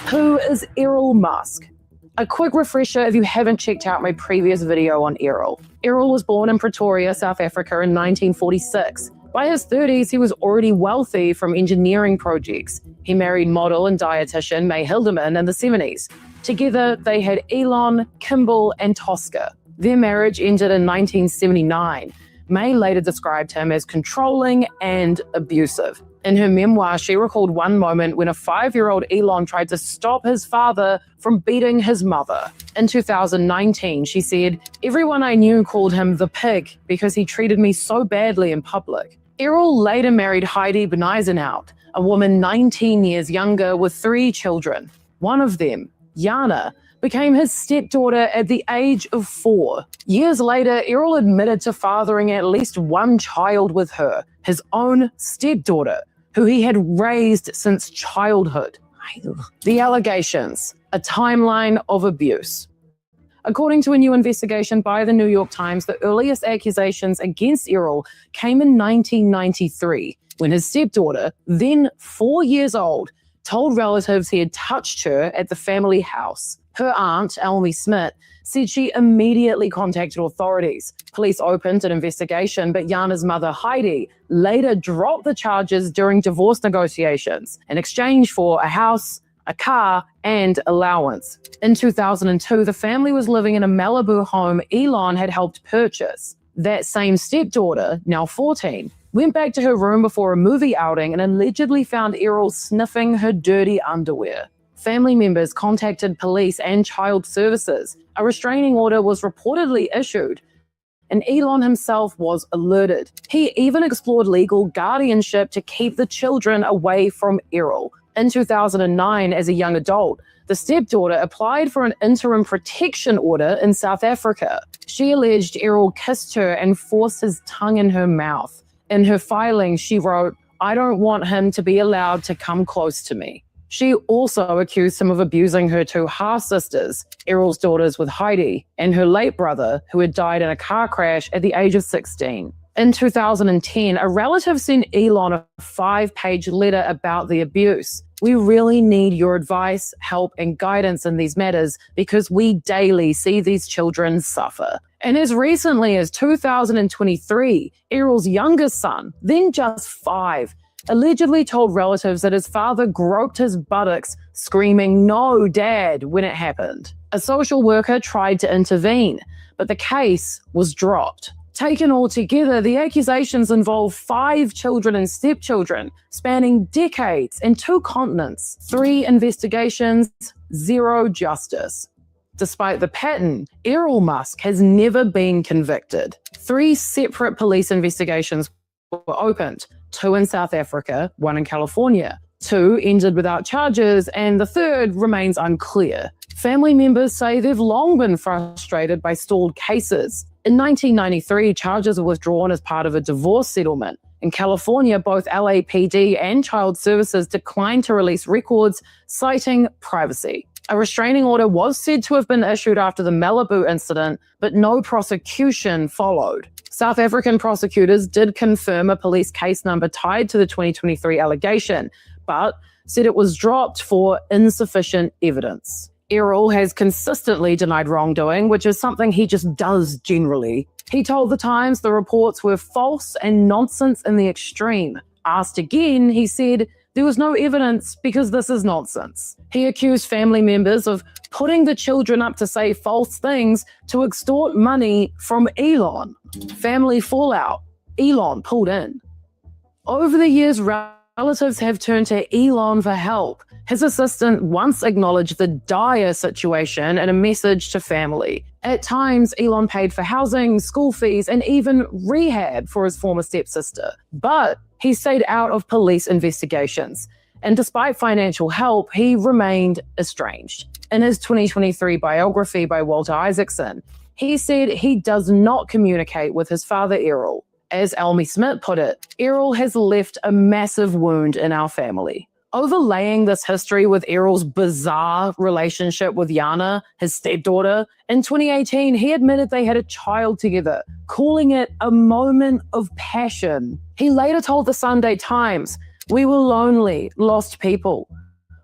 Who is Elon Musk? A quick refresher if you haven't checked out my previous video on Errol. Errol was born in Pretoria, South Africa in 1946. By his 30s, he was already wealthy from engineering projects. He married model and dietitian May Hildeman in the 70s. Together, they had Elon, Kimball, and Tosca. Their marriage ended in 1979. May later described him as controlling and abusive. In her memoir, she recalled one moment when a 5-year-old Elon tried to stop his father from beating his mother. In 2019, she said, "Everyone I knew called him the pig because he treated me so badly in public." Errol later married Heidi Beneisenhout, a woman 19 years younger with 3 children. One of them, Jana, became his stepdaughter at the age of 4. Years later, Errol admitted to fathering at least one child with her, his own stepdaughter, who he had raised since childhood. The allegations, a timeline of abuse. According to a new investigation by the New York Times, the earliest accusations against Errol came in 1993, when his stepdaughter, then 4 years old, told relatives he had touched her at the family house. Her aunt, Elmy Smith, said she immediately contacted authorities. Police opened an investigation, but Jana's mother, Heidi, later dropped the charges during divorce negotiations in exchange for a house, a car, and allowance. In 2002, the family was living in a Malibu home Elon had helped purchase. That same stepdaughter, now 14, went back to her room before a movie outing and allegedly found Errol sniffing her dirty underwear. Family members contacted police and child services. A restraining order was reportedly issued, and Elon himself was alerted. He even explored legal guardianship to keep the children away from Errol. In 2009, as a young adult, the stepdaughter applied for an interim protection order in South Africa. She alleged Errol kissed her and forced his tongue in her mouth. In her filing, she wrote, "I don't want him to be allowed to come close to me." She also accused him of abusing her 2 half-sisters, Errol's daughters with Heidi, and her late brother, who had died in a car crash at the age of 16. In 2010, a relative sent Elon a 5-page letter about the abuse. "We really need your advice, help, and guidance in these matters because we daily see these children suffer." And as recently as 2023, Errol's youngest son, then just 5, allegedly told relatives that his father groped his buttocks, screaming, "No, Dad," when it happened. A social worker tried to intervene, but the case was dropped. Taken all together, the accusations involve 5 children and stepchildren, spanning decades and 2 continents. 3 investigations, 0 justice. Despite the pattern, Elon Musk has never been convicted. 3 separate police investigations were opened, 2 in South Africa, 1 in California. 2 ended without charges, and the 3rd remains unclear. Family members say they've long been frustrated by stalled cases. In 1993, charges were withdrawn as part of a divorce settlement. In California, both LAPD and Child Services declined to release records, citing privacy. A restraining order was said to have been issued after the Malibu incident, but no prosecution followed. South African prosecutors did confirm a police case number tied to the 2023 allegation, but said it was dropped for insufficient evidence. Errol has consistently denied wrongdoing, which is something he just does generally. He told The Times the reports were false and nonsense in the extreme. Asked again, he said, there was no evidence because this is nonsense. He accused family members of putting the children up to say false things to extort money from Elon. Family fallout. Elon pulled in. Over the years, relatives have turned to Elon for help. His assistant once acknowledged the dire situation in a message to family. At times, Elon paid for housing, school fees, and even rehab for his former stepsister. But he stayed out of police investigations. And despite financial help, he remained estranged. In his 2023 biography by Walter Isaacson, he said he does not communicate with his father, Errol. As Elmy Smith put it, Errol has left a massive wound in our family. Overlaying this history with Errol's bizarre relationship with Yana, his stepdaughter, in 2018, he admitted they had a child together, calling it a moment of passion. He later told the Sunday Times, "We were lonely, lost people.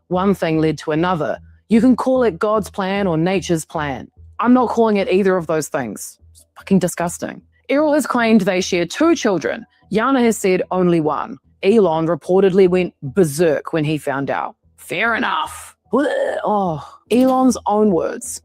One thing led to another. You can call it God's plan or nature's plan. I'm not calling it either of those things. It's fucking disgusting." Errol has claimed they share 2 children. Yana has said only one. Elon reportedly went berserk when he found out. Fair enough. Oh, Elon's own words.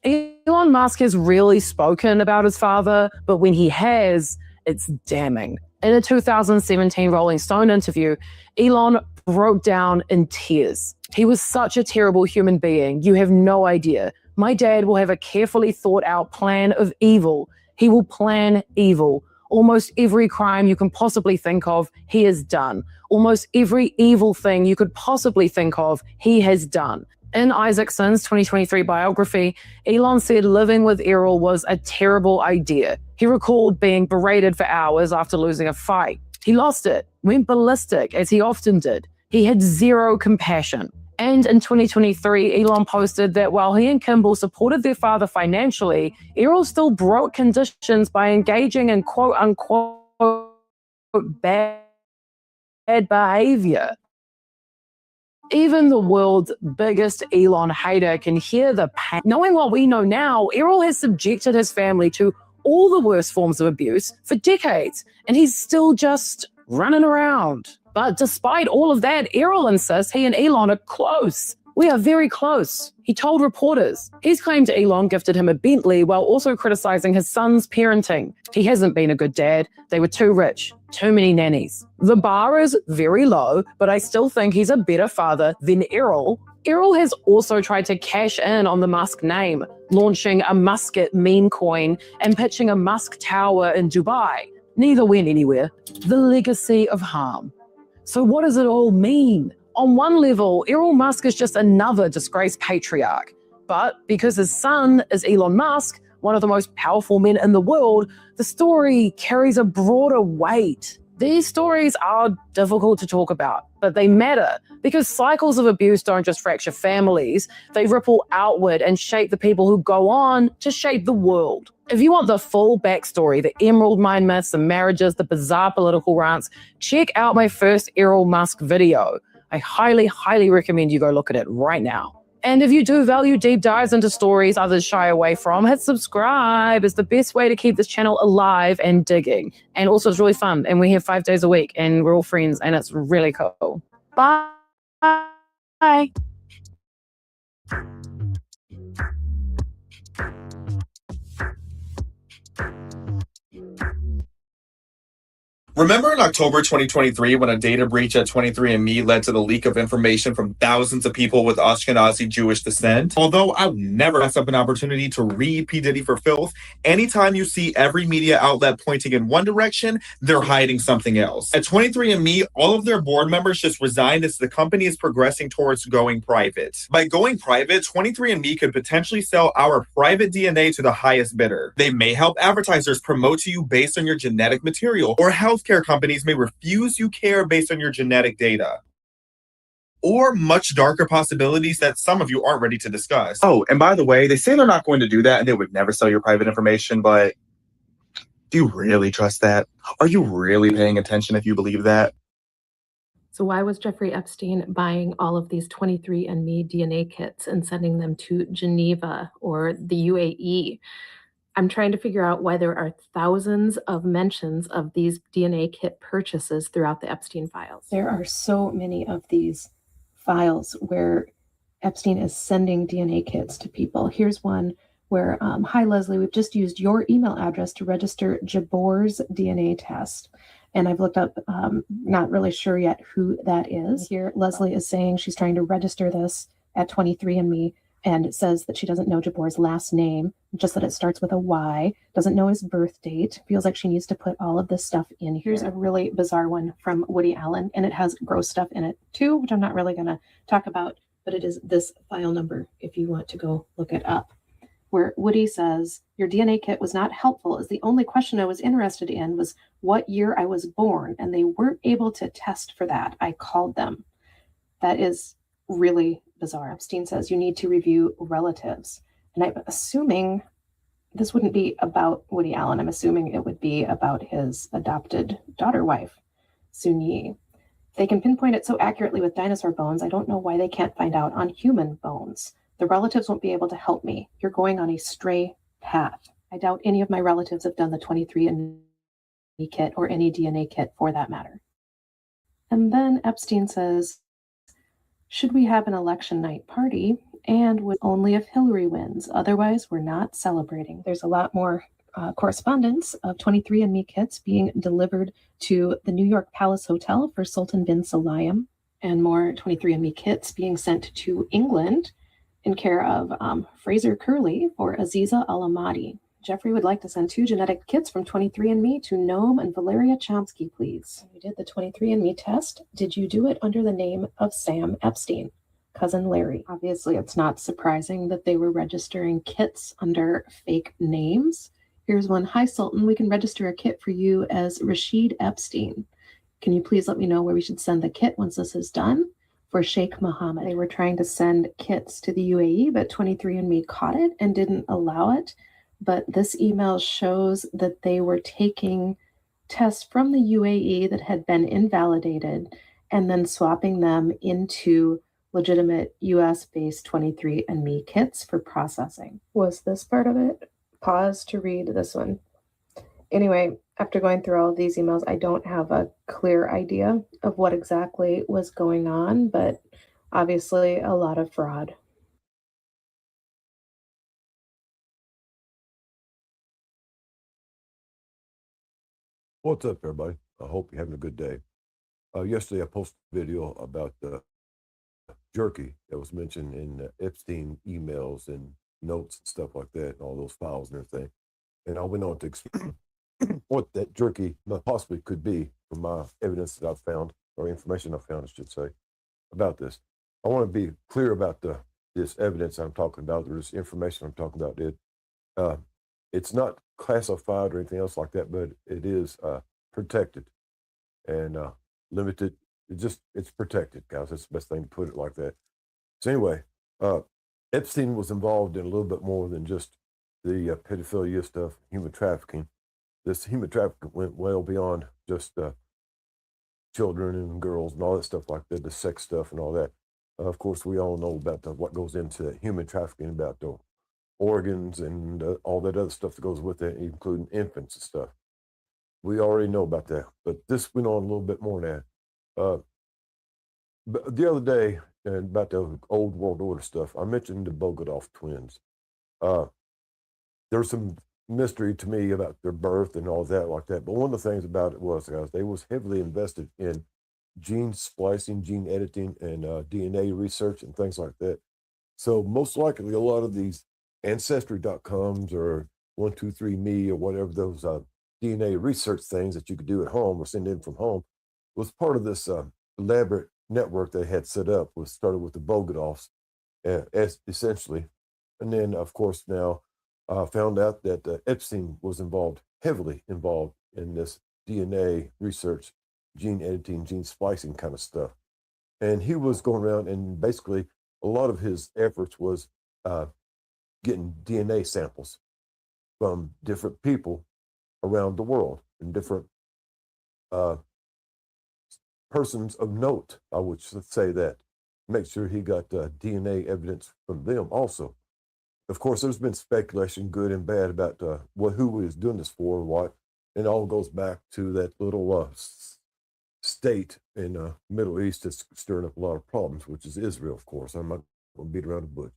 Elon Musk has rarely spoken about his father, but when he has, it's damning. In a 2017 Rolling Stone interview, Elon broke down in tears. He was such a terrible human being. You have no idea. My dad will have a carefully thought out plan of evil. He will plan evil. Almost every crime you can possibly think of, he has done. Almost every evil thing you could possibly think of, he has done. In Isaacson's 2023 biography, Elon said living with Errol was a terrible idea. He recalled being berated for hours after losing a fight. He lost it, went ballistic, as he often did. He had zero compassion. And in 2023, Elon posted that while he and Kimball supported their father financially, Errol still broke conditions by engaging in quote-unquote bad behavior. Even the world's biggest Elon hater can hear the pain. Knowing what we know now, Errol has subjected his family to all the worst forms of abuse for decades, and he's still just running around. But despite all of that, Errol insists he and Elon are close. We are very close, he told reporters. He's claimed Elon gifted him a Bentley while also criticizing his son's parenting. He hasn't been a good dad. They were too rich, too many nannies. The bar is very low, but I still think he's a better father than Errol. Errol has also tried to cash in on the Musk name, launching a Musket meme coin and pitching a Musk tower in Dubai. Neither went anywhere. The legacy of harm. So what does it all mean? On one level, Errol Musk is just another disgraced patriarch. But because his son is Elon Musk, one of the most powerful men in the world, the story carries a broader weight. These stories are difficult to talk about, but they matter because cycles of abuse don't just fracture families, they ripple outward and shape the people who go on to shape the world. If you want the full backstory, the Emerald Mine myths, the marriages, the bizarre political rants, check out my first Errol Musk video. I highly, highly recommend you go look at it right now. And if you do value deep dives into stories others shy away from, hit subscribe. It's the best way to keep this channel alive and digging. And also it's really fun. And we're here 5 days a week and we're all friends and it's really cool. Bye. Bye. Remember in October 2023 when a data breach at 23andMe led to the leak of information from thousands of people with Ashkenazi Jewish descent? Although I would never pass up an opportunity to read P. Diddy for filth, anytime you see every media outlet pointing in one direction, they're hiding something else. At 23andMe, all of their board members just resigned as the company is progressing towards going private. By going private, 23andMe could potentially sell our private DNA to the highest bidder. They may help advertisers promote to you based on your genetic material, or healthcare companies may refuse you care based on your genetic data. Or much darker possibilities that some of you aren't ready to discuss. Oh, and by the way, they say they're not going to do that and they would never sell your private information, but do you really trust that? Are you really paying attention if you believe that? So why was Jeffrey Epstein buying all of these 23andMe DNA kits and sending them to Geneva or the UAE? I'm trying to figure out why there are thousands of mentions of these DNA kit purchases throughout the Epstein files. There are so many of these files where Epstein is sending DNA kits to people. Here's one where, hi, Leslie, we've just used your email address to register Jabor's DNA test. And I've looked up, not really sure yet who that is. Here, Leslie is saying she's trying to register this at 23andMe, and it says that she doesn't know Jabor's last name, just that it starts with a Y, doesn't know his birth date, feels like she needs to put all of this stuff in. Here's a really bizarre one from Woody Allen, and it has gross stuff in it too, which I'm not really going to talk about, but it is this file number if you want to go look it up, where Woody says, your DNA kit was not helpful as the only question I was interested in was what year I was born, and they weren't able to test for that. I called them. That is really bizarre. Epstein says you need to review relatives. And I'm assuming this wouldn't be about Woody Allen. I'm assuming it would be about his adopted daughter wife, Soon Yi. They can pinpoint it so accurately with dinosaur bones. I don't know why they can't find out on human bones. The relatives won't be able to help me. You're going on a stray path. I doubt any of my relatives have done the 23andMe kit or any DNA kit for that matter. And then Epstein says, should we have an election night party? And would only if Hillary wins. Otherwise, we're not celebrating. There's a lot more correspondence of 23andMe kits being delivered to the New York Palace Hotel for Sultan bin Sulayem, and more 23andMe kits being sent to England in care of Fraser Curley for Aziza Al-Ahmadi. Jeffrey would like to send 2 genetic kits from 23andMe to Noam and Valeria Chomsky, please. You did the 23andMe test. Did you do it under the name of Sam Epstein? Cousin Larry. Obviously, it's not surprising that they were registering kits under fake names. Here's one. Hi, Sultan. We can register a kit for you as Rashid Epstein. Can you please let me know where we should send the kit once this is done? For Sheikh Mohammed. They were trying to send kits to the UAE, but 23andMe caught it and didn't allow it. But this email shows that they were taking tests from the UAE that had been invalidated and then swapping them into legitimate US-based 23andMe kits for processing. Was this part of it? Pause to read this one. Anyway, after going through all of these emails, I don't have a clear idea of what exactly was going on, but obviously a lot of fraud. What's up, everybody? I hope you're having a good day. Yesterday, I posted a video about the jerky that was mentioned in Epstein emails and notes and stuff like that, and all those files and everything. And I went on to explain what that jerky possibly could be from my evidence that I've found, or information I've found, I should say, about this. I want to be clear about this evidence I'm talking about, or this information I'm talking about. It's not classified or anything else like that, but it is protected and limited. It's protected, guys. That's the best thing to put it like that. So anyway, Epstein was involved in a little bit more than just the pedophilia stuff, human trafficking. This human trafficking went well beyond just children and girls and all that stuff like that, the sex stuff and all that. Of course, we all know about what goes into human trafficking, about the organs and all that other stuff that goes with it, including infants and stuff. We already know about that, but this went on a little bit more than that. But the other day, and about the old world order stuff, I mentioned the Bogotov twins. There's some mystery to me about their birth and all that like that, but one of the things about it was, guys, they was heavily invested in gene splicing, gene editing, and DNA research and things like that. So most likely a lot of these Ancestry.coms or 123Me or whatever those DNA research things that you could do at home or send in from home was part of this elaborate network they had set up. Was started with the Bogotovs, essentially, and then of course now found out that Epstein was heavily involved in this DNA research, gene editing, gene splicing kind of stuff, and he was going around and basically a lot of his efforts was getting DNA samples from different people around the world in different persons of note, I would say that. Make sure he got DNA evidence from them also. Of course, there's been speculation, good and bad, about who was doing this for and what. And it all goes back to that little state in the Middle East that's stirring up a lot of problems, which is Israel, of course. I'm not going to beat around the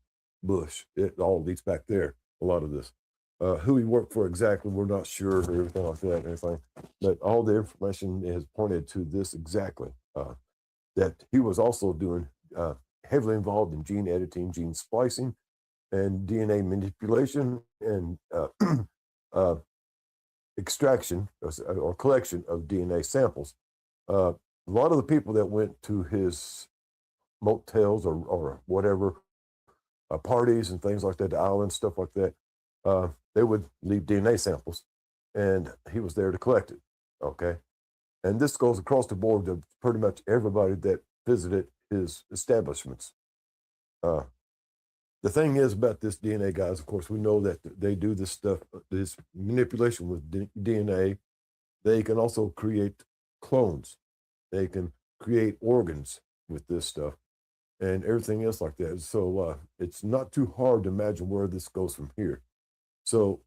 bush. It all leads back there, a lot of this. Who he worked for exactly, we're not sure, or everything like that, and everything. But all the information has pointed to this exactly, that he was also doing heavily involved in gene editing, gene splicing, and DNA manipulation and extraction or collection of DNA samples. A lot of the people that went to his motels or whatever, parties and things like that, the islands, stuff like that, they would leave DNA samples, and he was there to collect it, okay? And this goes across the board to pretty much everybody that visited his establishments. The thing is about this DNA, guys, of course, we know that they do this stuff, this manipulation with DNA. They can also create clones. They can create organs with this stuff and everything else like that. So it's not too hard to imagine where this goes from here. So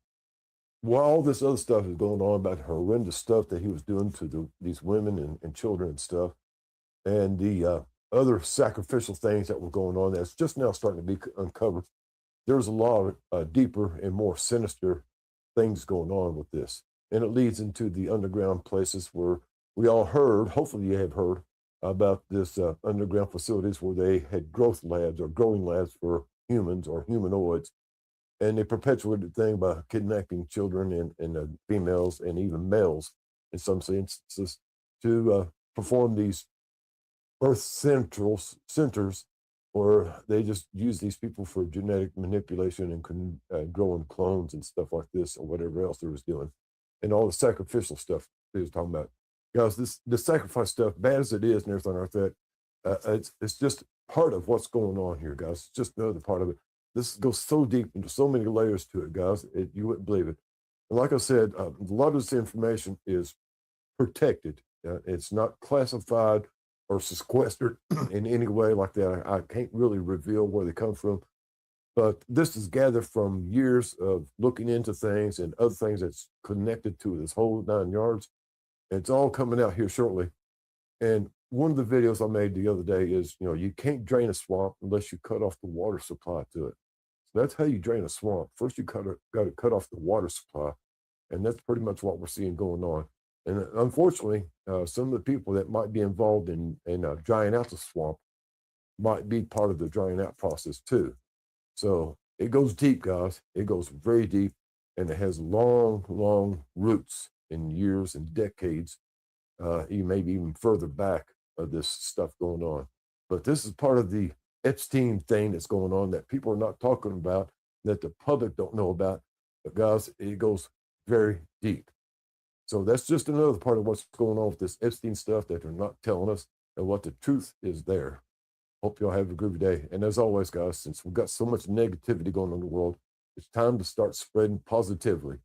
while all this other stuff is going on about horrendous stuff that he was doing to these women and children and stuff, and the other sacrificial things that were going on that's just now starting to be uncovered, there's a lot of deeper and more sinister things going on with this. And it leads into the underground places where we all heard, hopefully you have heard, about this underground facilities where they had growth labs or growing labs for humans or humanoids. And they perpetuated the thing by kidnapping children and females and even males in some instances to perform these birth centers where they just use these people for genetic manipulation and growing clones and stuff like this or whatever else they was doing. And all the sacrificial stuff they was talking about. Guys, the sacrifice stuff, bad as it is and everything like that, it's just part of what's going on here, guys. It's just another part of it. This goes so deep into so many layers to it, guys. You wouldn't believe it. And like I said, a lot of this information is protected. It's not classified or sequestered in any way like that. I can't really reveal where they come from. But this is gathered from years of looking into things and other things that's connected to this whole 9 yards. It's all coming out here shortly. And one of the videos I made the other day is, you can't drain a swamp unless you cut off the water supply to it. So that's how you drain a swamp. First, you got to cut off the water supply. And that's pretty much what we're seeing going on. And unfortunately, some of the people that might be involved in drying out the swamp might be part of the drying out process too. So it goes deep, guys. It goes very deep, and it has long, long roots in years and decades, maybe even further back of this stuff going on. But this is part of the Epstein thing that's going on that people are not talking about, that the public don't know about. But guys, it goes very deep. So that's just another part of what's going on with this Epstein stuff that they're not telling us, and what the truth is there. Hope y'all have a groovy day. And as always, guys, since we've got so much negativity going on in the world, it's time to start spreading positively.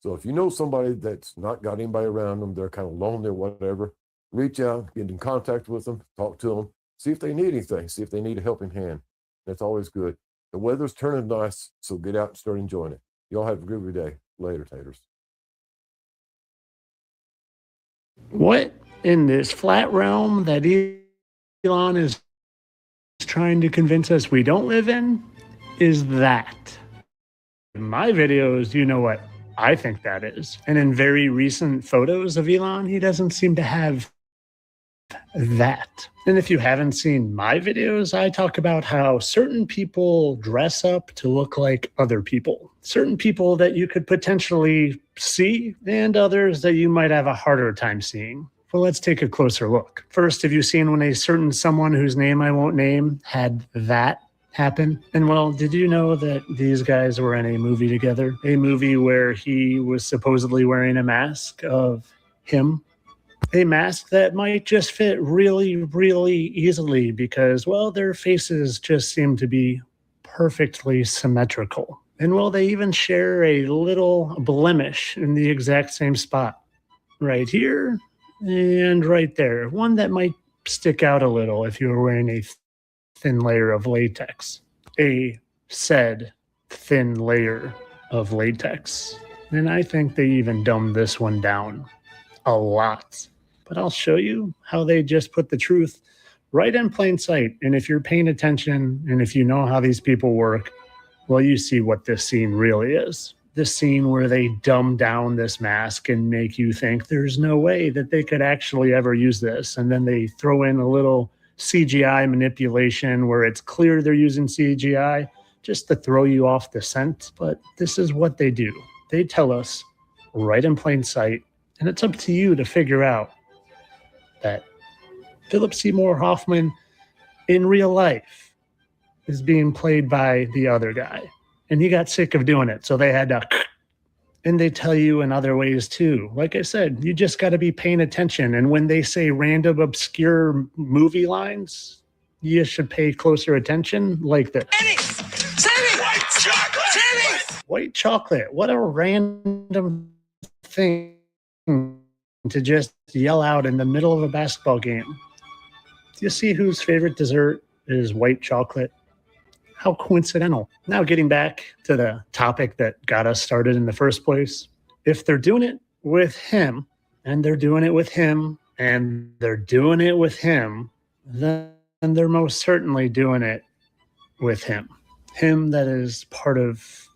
So if you know somebody that's not got anybody around them, they're kind of lonely or whatever, reach out, get in contact with them, talk to them, see if they need anything, see if they need a helping hand. That's always good. The weather's turning nice, so get out and start enjoying it. Y'all have a groovy day. Later, taters. What in this flat realm that Elon is trying to convince us we don't live in is that? In my videos, you know what I think that is. And in very recent photos of Elon, he doesn't seem to have that. And if you haven't seen my videos, I talk about how certain people dress up to look like other people. Certain people that you could potentially see, and others that you might have a harder time seeing. Well, let's take a closer look. First, have you seen when a certain someone whose name I won't name had that happen? And well, did you know that these guys were in a movie together? A movie where he was supposedly wearing a mask of him. A mask that might just fit really, really easily because, well, their faces just seem to be perfectly symmetrical. And well, they even share a little blemish in the exact same spot. Right here and right there. One that might stick out a little if you were wearing a thin layer of latex. A said thin layer of latex. And I think they even dumbed this one down a lot. But I'll show you how they just put the truth right in plain sight. And if you're paying attention and if you know how these people work, well, you see what this scene really is. This scene where they dumb down this mask and make you think there's no way that they could actually ever use this. And then they throw in a little CGI manipulation where it's clear they're using CGI just to throw you off the scent. But this is what they do. They tell us right in plain sight, and it's up to you to figure out that Philip Seymour Hoffman in real life is being played by the other guy. And he got sick of doing it, so they had to... And they tell you in other ways too. Like I said, you just got to be paying attention. And when they say random, obscure movie lines, you should pay closer attention like this. White chocolate! White chocolate. What a random thing to just yell out in the middle of a basketball game. Do you see whose favorite dessert is white chocolate? How coincidental. Now getting back to the topic that got us started in the first place. If they're doing it with him, and they're doing it with him, and they're doing it with him, then they're most certainly doing it with him. Him that is part of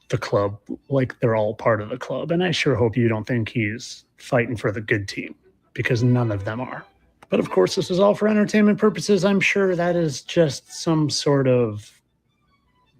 the club, like they're all part of the club. And I sure hope you don't think he's fighting for the good team, because none of them are. But of course, this is all for entertainment purposes. I'm sure that is just some sort of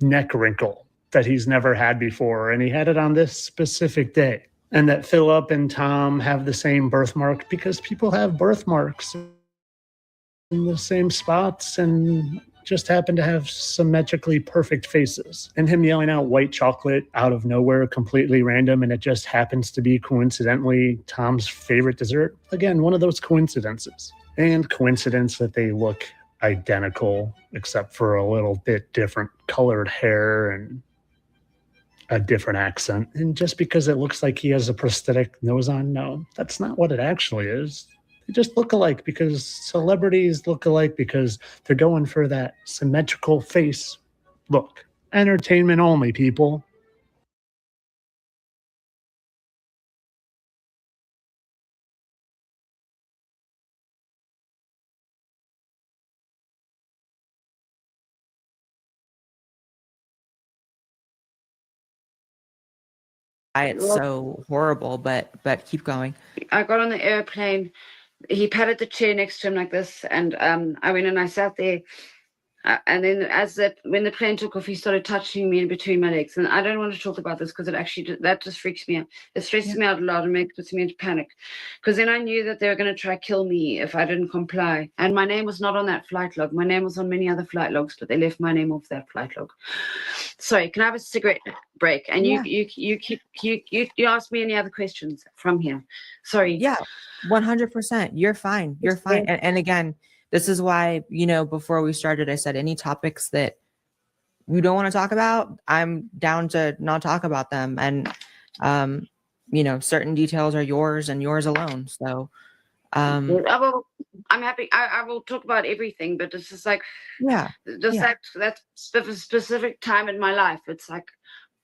neck wrinkle that he's never had before, and he had it on this specific day. And that Philip and Tom have the same birthmark because people have birthmarks in the same spots and just happen to have symmetrically perfect faces. And him yelling out white chocolate out of nowhere, completely random, and it just happens to be coincidentally Tom's favorite dessert. Again, one of those coincidences. And coincidence that they look identical, except for a little bit different colored hair and a different accent. And just because it looks like he has a prosthetic nose on, no, that's not what it actually is. They just look alike because celebrities look alike because they're going for that symmetrical face look. Entertainment only, people. It's so horrible, but keep going. I got on the airplane. He patted the chair next to him like this, and I went and I sat there. And then when the plane took off, he started touching me in between my legs. And I don't want to talk about this because that just freaks me out. It stresses me out a lot and puts me into panic. Because then I knew that they were going to try to kill me if I didn't comply. And my name was not on that flight log. My name was on many other flight logs, but they left my name off that flight log. Sorry, can I have a cigarette break? And you ask me any other questions from here. Sorry. Yeah, 100%. You're fine. You're fine. And again, this is why, before we started, I said any topics that you don't want to talk about, I'm down to not talk about them. And, certain details are yours and yours alone. So, I'm happy. I will talk about everything, but it's just like, that specific time in my life. It's like,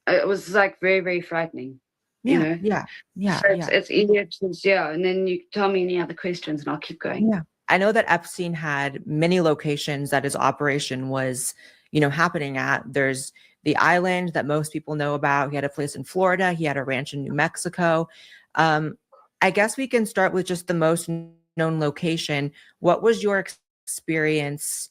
it was like very, very frightening. Yeah. So it's easier to, and then you tell me any other questions and I'll keep going. Yeah. I know that Epstein had many locations that his operation was, happening at. There's the island that most people know about. He had a place in Florida. He had a ranch in New Mexico. I guess we can start with just the most known location. What was your experience